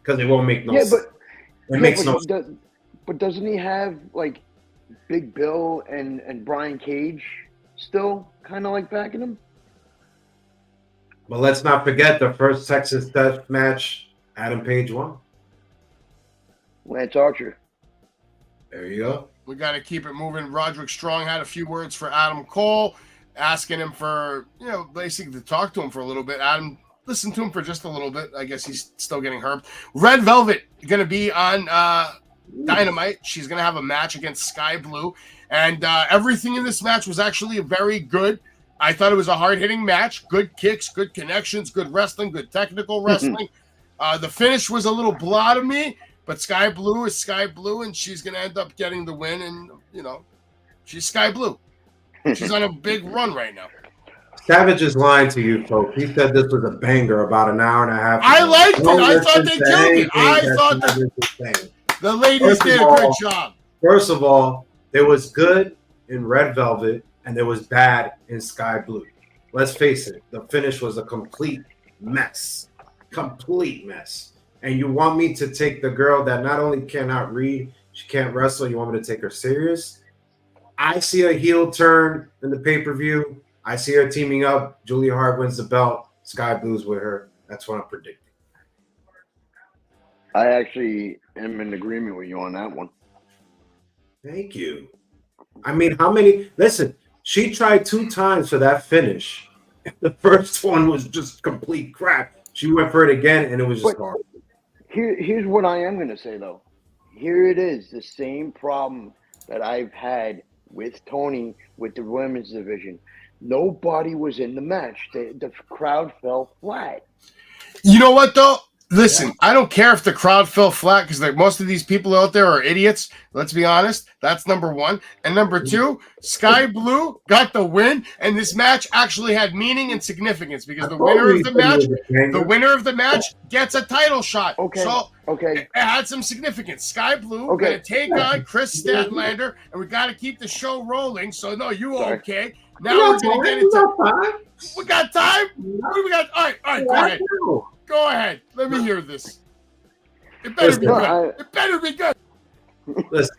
Because it won't make no sense. It makes no sense. But doesn't he have, like, Big Bill and Brian Cage still kind of like backing him? But let's not forget the first Texas Death match, Adam Page won. Lance Archer. There you go. We got to keep it moving. Roderick Strong had a few words for Adam Cole, asking him for, basically to talk to him for a little bit. Adam listened to him for just a little bit. I guess he's still getting hurt. Red Velvet going to be on Dynamite. She's going to have a match against Sky Blue. And everything in this match was actually very good. I thought it was a hard-hitting match. Good kicks, good connections, good wrestling, good technical wrestling. The finish was a little blah to me. But Sky Blue is Sky Blue, and she's going to end up getting the win. And, she's Sky Blue. She's on a big run right now. Savage is lying to you, folks. He said this was a banger about an hour and a half ago. I liked it. I thought they killed it. I thought the ladies did a good job. First of all, there was good in Red Velvet, and there was bad in Sky Blue. Let's face it. The finish was a complete mess. Complete mess. And you want me to take the girl that not only cannot read, she can't wrestle, you want me to take her serious? I see a heel turn in the pay-per-view. I see her teaming up. Julia Hart wins the belt. Sky Blue's with her. That's what I'm predicting. I actually am in agreement with you on that one. Thank you. I mean, how many? Listen, she tried 2 times for that finish. The first one was just complete crap. She went for it again, and it was just horrible. Here's what I am going to say, though. Here it is, the same problem that I've had with Tony with the women's division. Nobody was in the match. The crowd fell flat. You know what, though? Listen, I don't care if the crowd fell flat because most of these people out there are idiots. Let's be honest. That's number one. And number two, Sky Blue got the win, and this match actually had meaning and significance because the winner of the match gets a title shot. Okay. So it had some significance. Sky Blue going to take on Chris Statlander, and we got to keep the show rolling. So no, okay. Now we're going to get into. We got time. What do we got? All right. Go ahead. Go ahead. Let me hear this. It better be good. It better be good. Listen,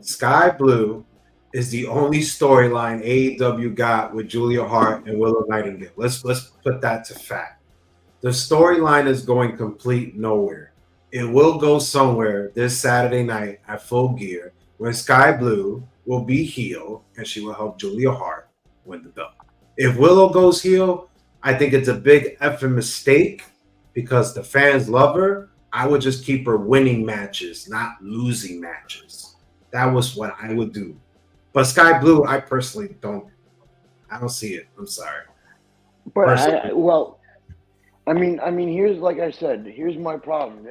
Sky Blue is the only storyline AEW got with Julia Hart and Willow Nightingale. Let's put that to fact. The storyline is going complete nowhere. It will go somewhere this Saturday night at Full Gear when Sky Blue will be heel and she will help Julia Hart win the belt. If Willow goes heel, I think it's a big effing mistake. Because the fans love her, I would just keep her winning matches, not losing matches. That was what I would do. But Sky Blue, I personally don't see it. I'm sorry. But here's like I said, here's my problem.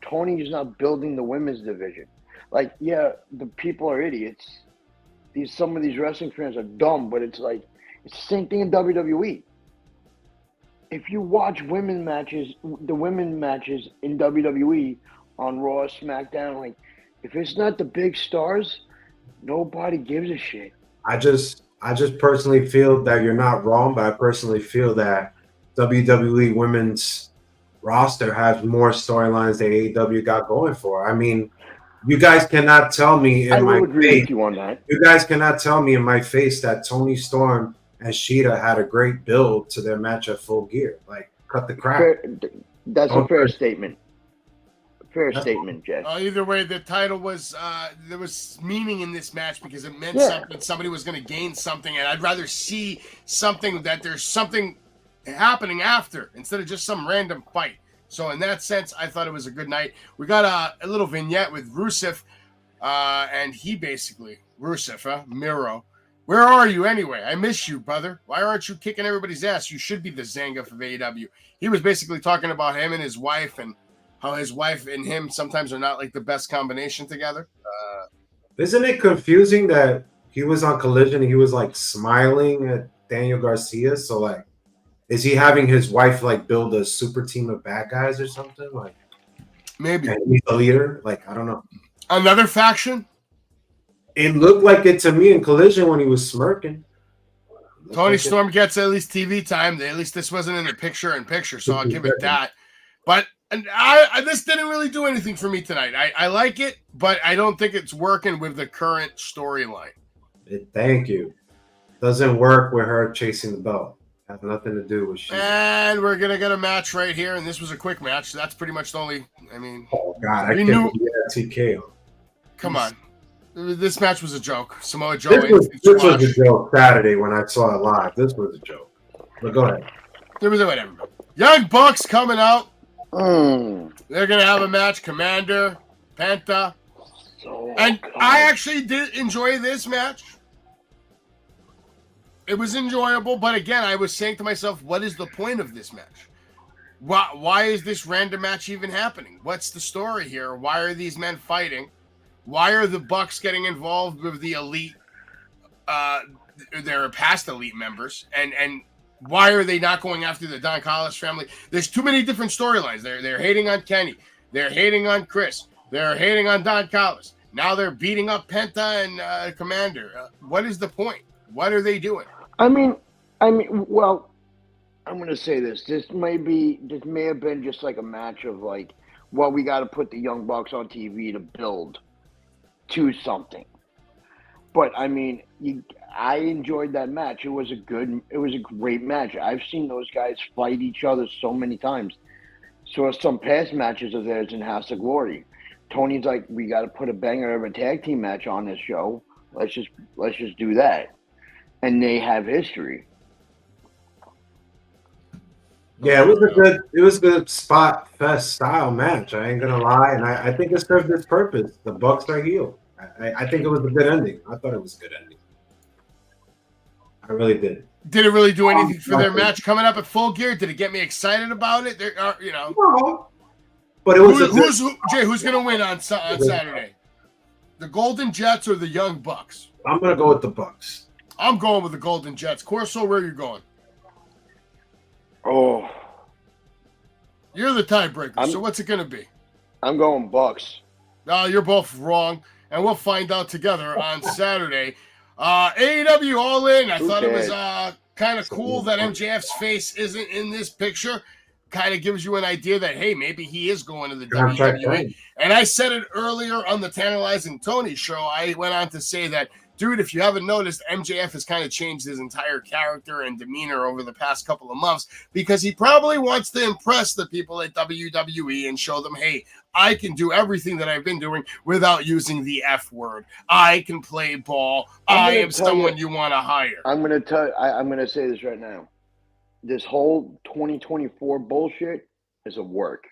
Tony's not building the women's division. Like, yeah, the people are idiots. Some of these wrestling fans are dumb, but it's the same thing in WWE. If you watch the women matches in WWE on Raw, SmackDown, if it's not the big stars, nobody gives a shit. I just personally feel that you're not wrong, but I personally feel that WWE women's roster has more storylines than AEW got going for. I mean, you guys cannot tell me I will agree with you on that. You guys cannot tell me in my face that Toni Storm and Sheeta had a great build to their match at Full Gear. Cut the crap. That's a fair statement. Fair statement, Jeff. Either way, the title was there was meaning in this match because it meant something. Somebody was going to gain something, and I'd rather see something that there's something happening after instead of just some random fight. So in that sense, I thought it was a good night. We got a little vignette with Rusev, and he basically Miro. Where are you anyway? I miss you, brother. Why aren't you kicking everybody's ass? You should be the Zangief of AEW. He was basically talking about him and his wife and how his wife and him sometimes are not like the best combination together. Isn't it confusing that he was on Collision and he was like smiling at Daniel Garcia? So like, is he having his wife like build a super team of bad guys or something? Like, maybe and he's the leader. Like, I don't know. Another faction. It looked like it to me in Collision when he was smirking. Tony Storm gets at least TV time. At least this wasn't in the picture, so I'll give it that. But this didn't really do anything for me tonight. I like it, but I don't think it's working with the current storyline. Thank you. Doesn't work with her chasing the belt. Has nothing to do with shit. And we're gonna get a match right here, and this was a quick match. That's pretty much the only. I mean, oh god, I can't believe TKO. Come on, this match was a joke. Samoa Joe. This was a joke Saturday when I saw it live. This was a joke. But go ahead. There was whatever. Young Bucks coming out. They're gonna have a match. Commander, Penta, and I actually did enjoy this match. It was enjoyable, but again, I was saying to myself, what is the point of this match? Why is this random match even happening? What's the story here? Why are these men fighting? Why are the Bucks getting involved with the elite, their past elite members? And why are they not going after the Don Callis family? There's too many different storylines. They're hating on Kenny. They're hating on Chris. They're hating on Don Callis. Now they're beating up Penta and Commander. What is the point? What are they doing? I mean, well, I'm gonna say this. This may have been just like a match of like, well, we got to put the Young Bucks on TV to build to something. But I mean, I enjoyed that match. It was a great match. I've seen those guys fight each other so many times. So some past matches of theirs in House of Glory. Tony's like, we got to put a banger of a tag team match on this show. Let's just do that. And they have history. Yeah, it was a good spot fest style match. I ain't gonna lie, and I think it served its purpose. The Bucks are healed. I think it was a good ending. I thought it was a good ending. I really did. Did it really do anything for their match coming up at Full Gear? Did it get me excited about it? No. But it was who's gonna win on Saturday? The Golden Jets or the Young Bucks? I'm gonna go with the Bucks. I'm going with the Golden Jets. Corso, where are you going? Oh. You're the tiebreaker, so what's it going to be? I'm going Bucks. No, you're both wrong, and we'll find out together on Saturday. AEW All In. I thought it was kind of cool that MJF's face isn't in this picture. Kind of gives you an idea that, hey, maybe he is going to the WWE. And I said it earlier on the Tantalizing Tony show. I went on to say that, dude, if you haven't noticed, MJF has kind of changed his entire character and demeanor over the past couple of months because he probably wants to impress the people at WWE and show them, hey, I can do everything that I've been doing without using the F word. I can play ball. I am someone you want to hire. I'm going to say this right now. This whole 2024 bullshit is a work.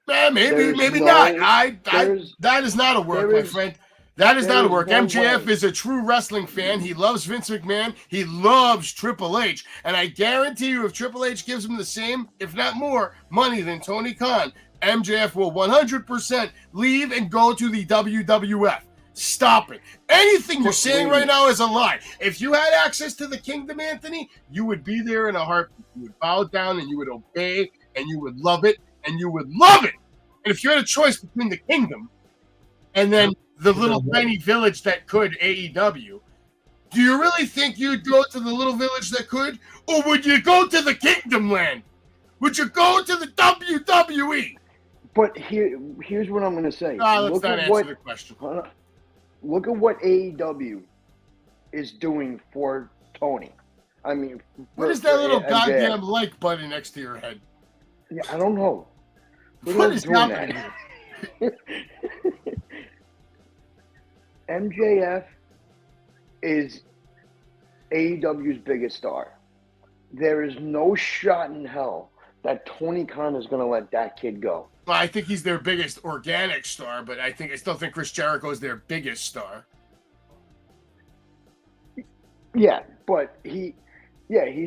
Maybe not. That is not a work, my friend. That is not a work. MJF is a true wrestling fan. He loves Vince McMahon. He loves Triple H. And I guarantee you if Triple H gives him the same, if not more, money than Tony Khan, MJF will 100% leave and go to the WWF. Stop it. Anything you're saying right now is a lie. If you had access to the kingdom, Anthony, you would be there in a heartbeat. You would bow down and you would obey and you would love it and you would love it. And if you had a choice between the kingdom and then the little tiny village that could, AEW, do you really think you'd go to the little village that could? Or would you go to the kingdom land? Would you go to the WWE? But here's what I'm going to say. Let's not answer the question. Look at what AEW is doing for Tony. I mean, what is that little goddamn like button next to your head? Yeah, I don't know. What is happening here? MJF is AEW's biggest star. There is no shot in hell that Tony Khan is going to let that kid go. Well, I think he's their biggest organic star, but I still think Chris Jericho is their biggest star. Yeah, but he's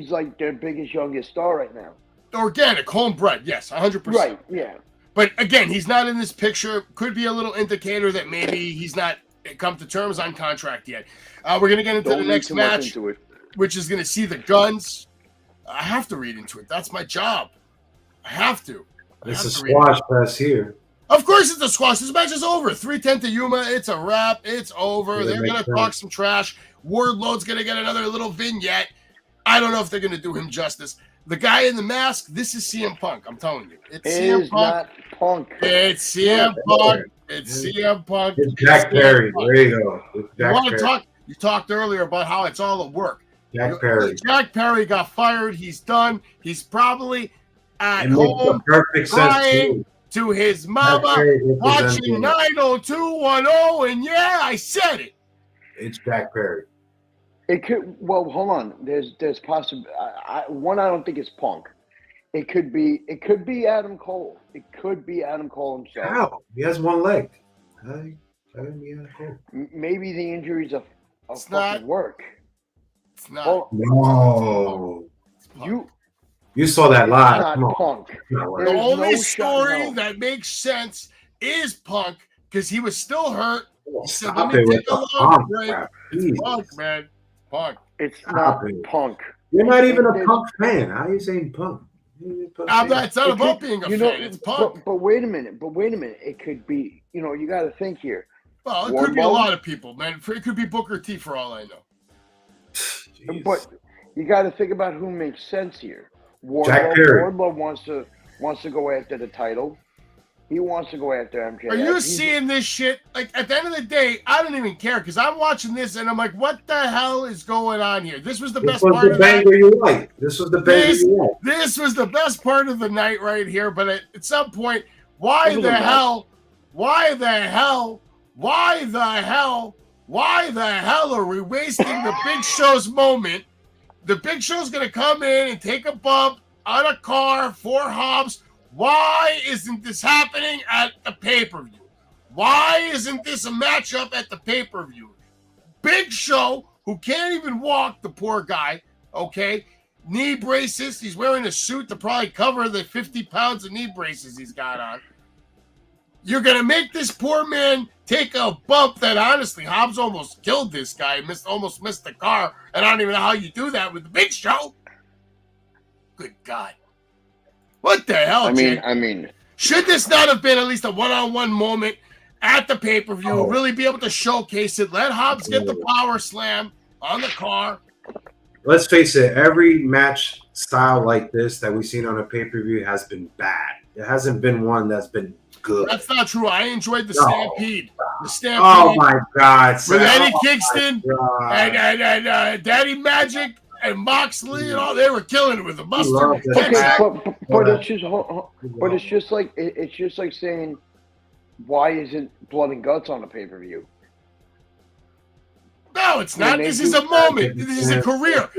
like their biggest, youngest star right now. Organic, homebred, yes, 100%. Right, yeah. But again, he's not in this picture. Could be a little indicator that maybe he's not come to terms on contract yet. We're going to get into the next match, which is going to see the Guns. I have to read into it. That's my job. I have to. It's a squash fest here. Of course it's a squash. This match is over. 310 to Yuma. It's a wrap. It's over. Yeah, they're going to talk some trash. Wardlow's going to get another little vignette. I don't know if they're going to do him justice. The guy in the mask, this is CM Punk. I'm telling you. It's CM Punk. Not Punk. It's CM Punk. It's CM Punk. It's Jack Perry. There you go. You want to talk? You talked earlier about how it's all at work. Jack Perry. Jack Perry got fired. He's done. He's probably at home crying to his mama, watching 90210, and yeah, I said it. It's Jack Perry. It could. Well, hold on. There's possible. One, I don't think it's Punk. It could be Adam Cole. It could be Adam Cole himself. How? He has one leg. How be Adam Cole? Maybe the injuries of fucking work. It's not. No. You saw that live. Not Punk. The only story that makes sense is Punk because he was still hurt. He said, "Let me take a long break." It's Punk, man. Punk. It's not Punk. You're not even a Punk fan. How are you saying Punk? It's not about being a fan. It's Punk. But wait a minute. It could be. You got to think here. Well, it could be a lot of people, man. It could be Booker T for all I know. Jeez. But you got to think about who makes sense here. Wardlow wants to go after the title. He wants to go after MJF. Are you seeing this shit? Like, at the end of the day, I don't even care because I'm watching this and I'm like, what the hell is going on here? This was the best part of the night. This was the banger you like. This was the best part of the night right here. But at some point, why the hell are we wasting the Big Show's moment? The Big Show's going to come in and take a bump on a car for Hobbs. Why isn't this happening at the pay-per-view? Why isn't this a matchup at the pay-per-view? Big Show, who can't even walk, the poor guy, okay? Knee braces. He's wearing a suit to probably cover the 50 pounds of knee braces he's got on. You're going to make this poor man take a bump that, honestly, Hobbs almost killed this guy. Almost missed the car. And I don't even know how you do that with the Big Show. Good God. What the hell, I mean, should this not have been at least a one-on-one moment at the pay-per-view? Really be able to showcase it. Let Hobbs get the power slam on the car. Let's face it, every match style like this that we've seen on a pay-per-view has been bad. There hasn't been one that's been good. That's not true. I enjoyed the Stampede. The Stampede. Oh, my God. With Eddie Kingston and Daddy Magic and Moxley and all, they were killing it with the mustard. Okay, but it's just like saying, why isn't Blood and Guts on a pay-per-view? No, it's not. This is a moment. This is a career.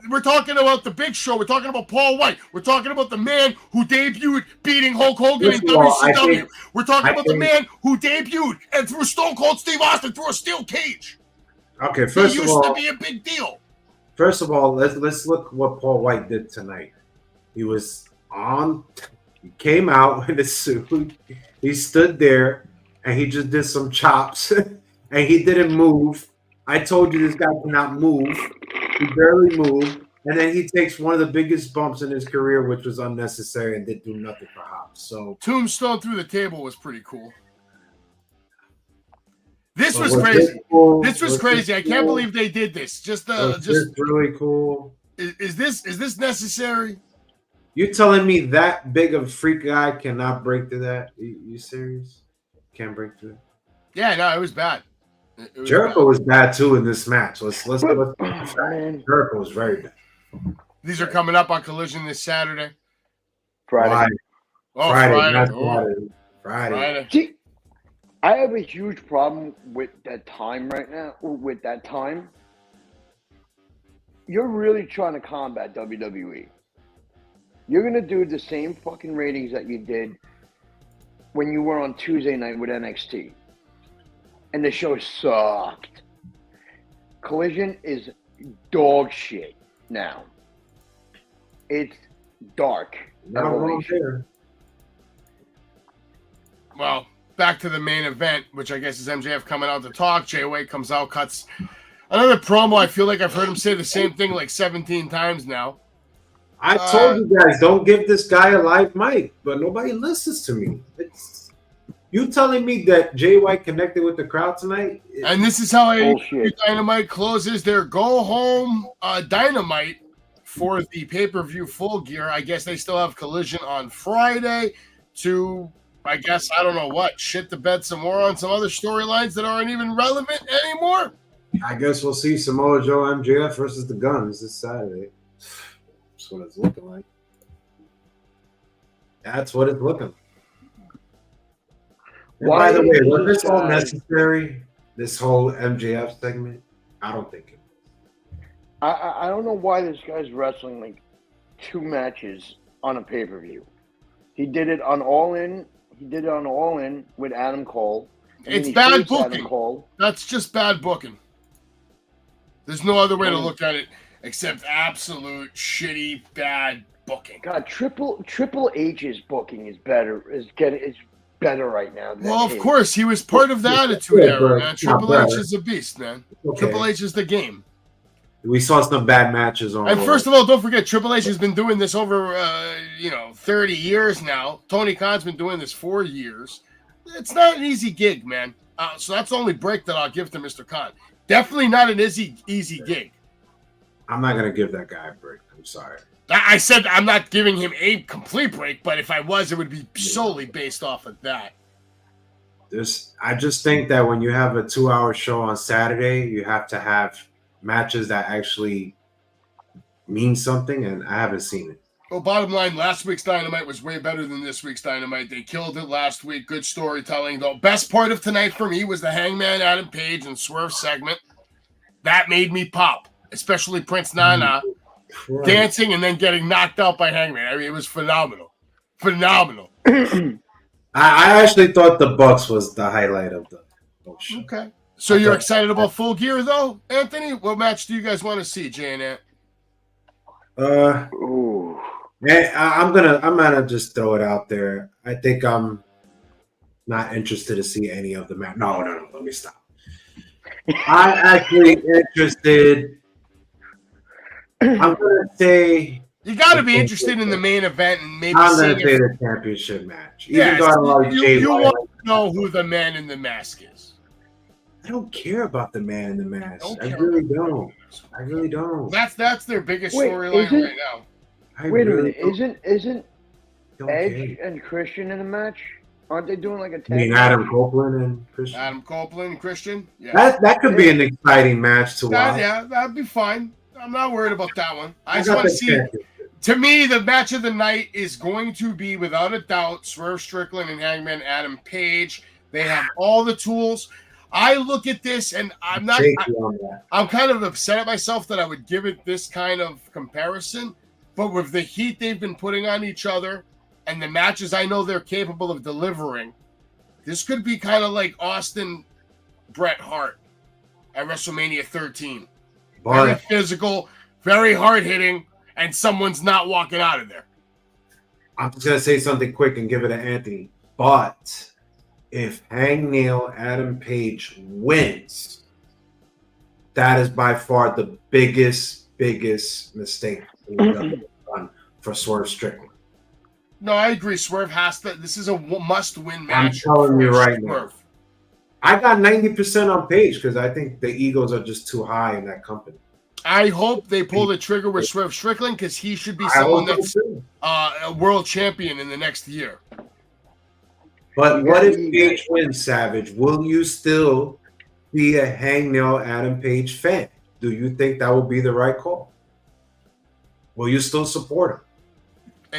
We're talking about the Big Show. We're talking about Paul White. We're talking about the man who debuted beating Hulk Hogan in WCW. We're talking about the man who debuted and threw Stone Cold Steve Austin through a steel cage. Okay, first of all, it used to be a big deal. First of all, let's look what Paul White did tonight. He came out in a suit. He stood there and he just did some chops and he didn't move. I told you this guy cannot move. He barely moved. And then he takes one of the biggest bumps in his career, which was unnecessary and did do nothing for Hobbs. So Tombstone through the table was pretty cool. This was crazy. This was crazy. I can't believe they did this. Just really cool. Is this necessary? You telling me that big of a freak guy cannot break through that? You serious? Can't break through it? Yeah, no, it was bad. Jericho was bad too in this match. Jericho was very bad. These are coming up on Collision this Saturday. Friday. Friday. See, I have a huge problem with that time right now. With that time, you're really trying to combat WWE. You're going to do the same fucking ratings that you did when you were on Tuesday night with NXT. And the show sucked. Collision is dog shit now. It's dark. Not wrong Evolution. there. Well, back to the main event, which I guess is MJF coming out to talk. Jay White comes out, cuts another promo. I feel like I've heard him say the same thing like 17 times now. I told you guys, don't give this guy a live mic, but nobody listens to me. You telling me that Jay White connected with the crowd tonight? And this is how Dynamite closes their go-home Dynamite for the pay-per-view Full Gear. I guess they still have Collision on Friday to, I guess, I don't know what, shit the bed some more on some other storylines that aren't even relevant anymore. I guess we'll see Samoa Joe MJF versus the Guns this Saturday. That's what it's looking like. That's what it's looking like. And by the way, was this all necessary? This whole MJF segment? I don't think it was. I don't know why this guy's wrestling like 2 matches on a pay-per-view. He did it on All In. He did it on All In with Adam Cole. It's bad booking. That's just bad booking. There's no other way to look at it except absolute shitty bad booking. God, Triple H's booking is better. Is better right now. Well, of course, he was part of the Attitude Era, man. Triple H is a beast, man. Okay. Triple H is the game. We saw some bad matches on. And first of all, don't forget, Triple H has been doing this over, 30 years now. Tony Khan's been doing this 4 years. It's not an easy gig, man. So that's the only break that I'll give to Mr. Khan. Definitely not an easy gig. I'm not going to give that guy a break. I'm sorry. I said I'm not giving him a complete break, but if I was, it would be solely based off of that. I just think that when you have a 2-hour show on Saturday, you have to have matches that actually mean something, and I haven't seen it. Well, bottom line, last week's Dynamite was way better than this week's Dynamite. They killed it last week. Good storytelling. The best part of tonight for me was the Hangman Adam Page and Swerve segment. That made me pop, especially Prince Nana dancing and then getting knocked out by Hangman. I mean, it was phenomenal. Phenomenal. I actually thought the Bucks was the highlight of the whole show. Okay. So you're excited about Full Gear, though, Anthony? What match do you guys want to see, Jay and Ant? I'm gonna just throw it out there. I think I'm not interested to see any of the match. No. Let me stop. I'm actually interested. I'm gonna say you got to be interested in the main event and maybe. I'm gonna say the championship match. Yeah, you want to know who the man in the mask is. I don't care about the man in the mask. I really don't. That's their biggest storyline right now. Wait a minute, isn't Edge and Christian in the match? Aren't they doing like a tag? You mean Adam Copeland and Christian? Adam Copeland and Christian? Yeah. That could be an exciting match to watch. Yeah, that'd be fine. I'm not worried about that one. I just want to see it. To me, the match of the night is going to be, without a doubt, Swerve Strickland and Hangman Adam Page. They have all the tools. I look at this, and I'm kind of upset at myself that I would give it this kind of comparison. But with the heat they've been putting on each other and the matches I know they're capable of delivering, this could be kind of like Austin Bret Hart at WrestleMania 13. Very physical, very hard-hitting, and someone's not walking out of there. I'm just going to say something quick and give it to Anthony. But if Hangnail Adam Page wins, that is by far the biggest mistake done for Swerve Strickland. No, I agree. Swerve has to. This is a must-win match. I'm telling you right now. I got 90% on Page because I think the egos are just too high in that company. I hope they pull the trigger with Swerve Strickland because he should be someone that's a world champion in the next year. But what if Page wins, Savage? Will you still be a Hangnail Adam Page fan? Do you think that will be the right call? Will you still support him?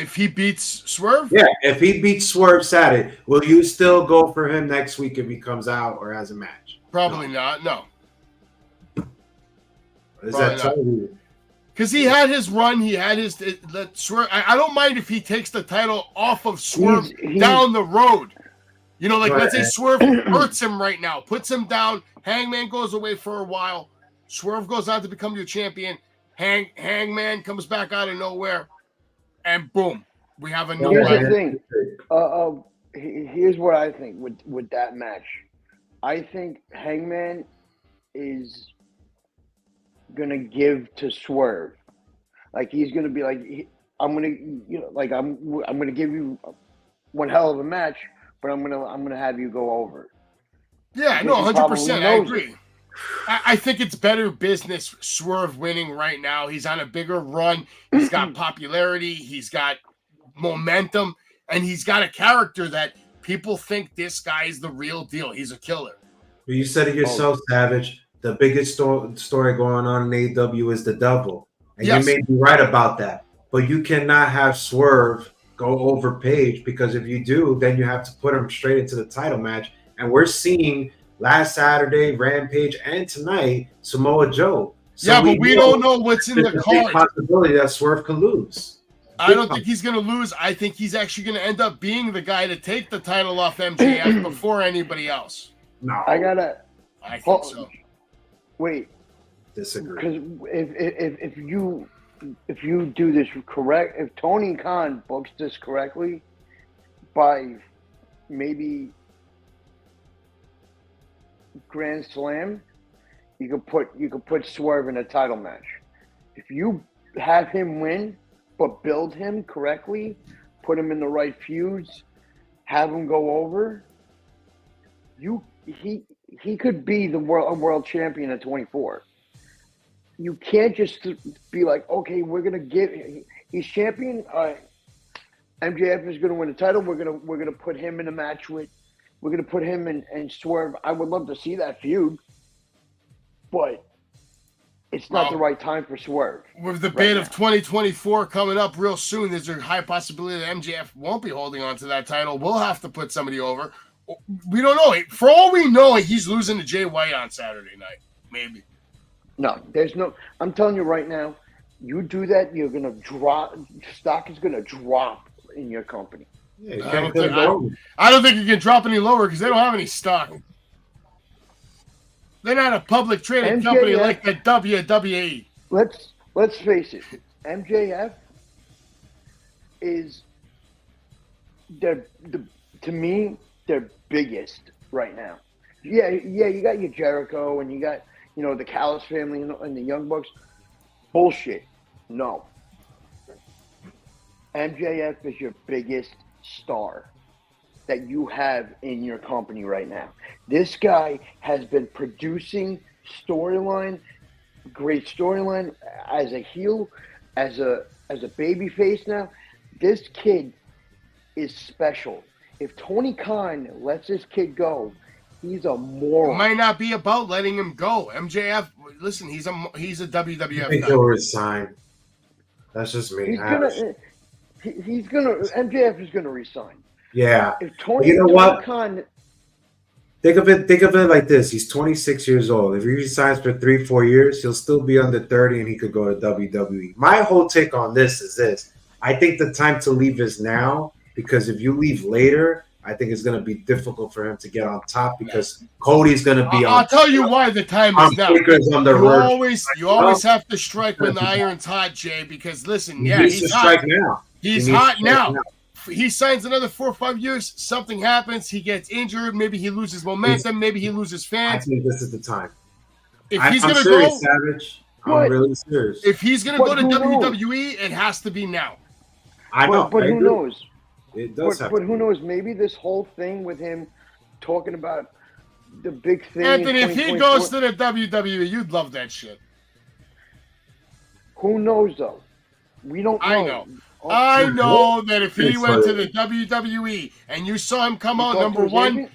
If he beats Swerve? Yeah, if he beats Swerve Saturday, will you still go for him next week if he comes out or has a match? Probably not, no. Is that telling? Because he had his run, he had his Swerve. I don't mind if he takes the title off of Swerve down the road. Let's say Swerve hurts him right now, puts him down, Hangman goes away for a while. Swerve goes on to become your champion. Hangman comes back out of nowhere, and boom, we have a new. Here's the thing. Here's what I think with that match. I think Hangman is gonna give to Swerve, like he's gonna be like, I'm gonna give you one hell of a match, but I'm gonna have you go over. Yeah, no, 100%. I agree. I think it's better business Swerve winning right now. He's on a bigger run. He's got popularity. He's got momentum, and he's got a character that people think this guy is the real deal. He's a killer. You said it yourself, Savage. The biggest story going on in AEW is the double. And you may be right about that. But you cannot have Swerve go over Page, because if you do, then you have to put him straight into the title match. And we're seeing last Saturday, Rampage, and tonight, Samoa Joe. So but we don't know what's in the card. Possibility that Swerve could lose. I don't think he's going to lose. I think he's actually going to end up being the guy to take the title off MJF before anybody else. No, I think so. Wait, disagree. Because if you do this correct, if Tony Khan books this correctly, by maybe Grand Slam, you could put Swerve in a title match. If you have him win, but build him correctly, put him in the right feuds, have him go over, he could be the world champion at 24. You can't just be like, okay, we're gonna he's champion. MJF is gonna win the title. We're gonna put him in a match with. We're gonna put him and Swerve. I would love to see that feud, but it's not the right time for Swerve. With the bid of 2024 coming up real soon, there's a high possibility that MJF won't be holding on to that title. We'll have to put somebody over. We don't know. For all we know, he's losing to Jay White on Saturday night. Maybe. No, there's no. I'm telling you right now, you do that, you're gonna drop. Stock is gonna drop in your company. Yeah, I don't think you can drop any lower because they don't have any stock. They're not a public traded company like the WWE. Let's face it, MJF is to me their biggest right now. Yeah, you got your Jericho and you got the Callis family and the Young Bucks. Bullshit. No. MJF is your biggest star that you have in your company right now. This guy has been producing great storyline as a heel, as a baby face now. This kid is special. If Tony Khan lets this kid go, he's a moron. It might not be about letting him go. MJF, listen, he's a WWF I think he'll resign. That's just me. MJF is gonna resign. Yeah. If Tony, you know what? Khan, think of it like this. He's 26 years old. If he resigns for 3-4 years, he'll still be under 30 and he could go to WWE. My whole take on this is this. I think the time to leave is now, because if you leave later, I think it's going to be difficult for him to get on top, because Cody's going to be on. I'll tell you why the time is now. You always have to strike when the iron's hot, Jay, because listen, he's hot now. He's hot now. He signs another 4 or 5 years, something happens, he gets injured, maybe he loses momentum, maybe he loses fans. I think this is the time. If he's going to go, Savage, I'm really serious. If he's going to go to WWE, it has to be now. I know, but who knows? It does but who knows? Maybe this whole thing with him talking about the big thing. Anthony, if he goes to the WWE, you'd love that shit. Who knows though? We don't know. I know that if he went to the WWE and you saw him come out number one,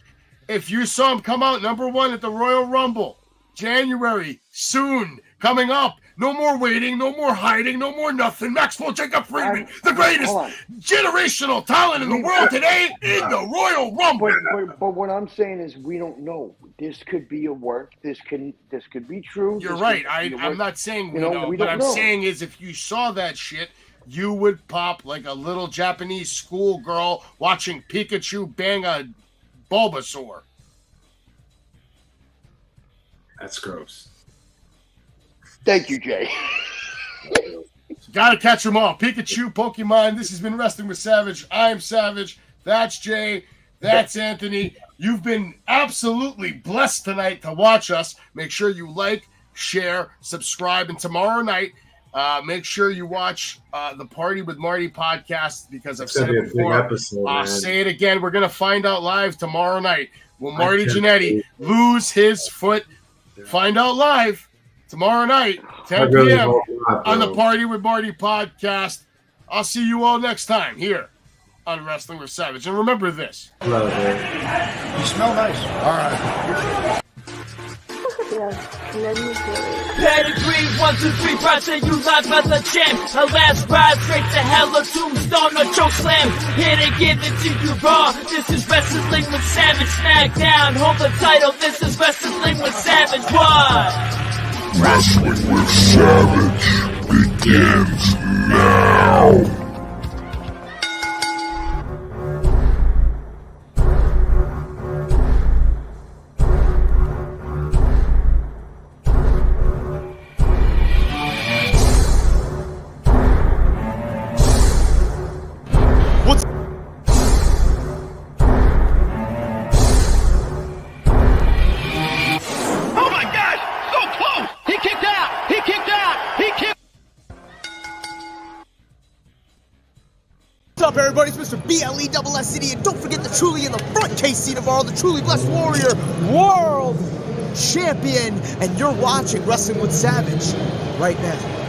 if you saw him come out number one at the Royal Rumble, January, soon, coming up, no more waiting, no more hiding, no more nothing. Maxwell Jacob Friedman, the greatest generational talent in the world today in the Royal Rumble. But what I'm saying is we don't know. This could be a work. This could be true. You're right. I'm not saying we know. What I'm saying is if you saw that shit, you would pop like a little Japanese schoolgirl watching Pikachu bang a Bulbasaur. That's gross. Thank you, Jay. Gotta catch them all. Pikachu, Pokemon. This has been Wrestling with Savage. I'm Savage. That's Jay. That's Anthony. You've been absolutely blessed tonight to watch us. Make sure you like, share, subscribe, and tomorrow night, make sure you watch the Party with Marty podcast, because I've said it before. I'll say it again. We're going to find out live tomorrow night. Will Marty Jannetty lose his foot? Find out live tomorrow night, 10 p.m. on the Party with Marty podcast. I'll see you all next time here on Wrestling with Savage. And remember this. Love it. You smell nice. All right. Pedigree, 1, 2, 3, project you live as a champ. A last ride straight to hell, a tombstone, a choke slam. Here to give it to you raw. This is Wrestling with Savage. SmackDown, hold the title. This is Wrestling with Savage. What? Wrestling with Savage begins now. What's up, everybody? It's Mr. BLESSCD, and don't forget the Truly in the front case seat of all the Truly Blessed Warrior World Champion, and you're watching Wrestling with Savage right now.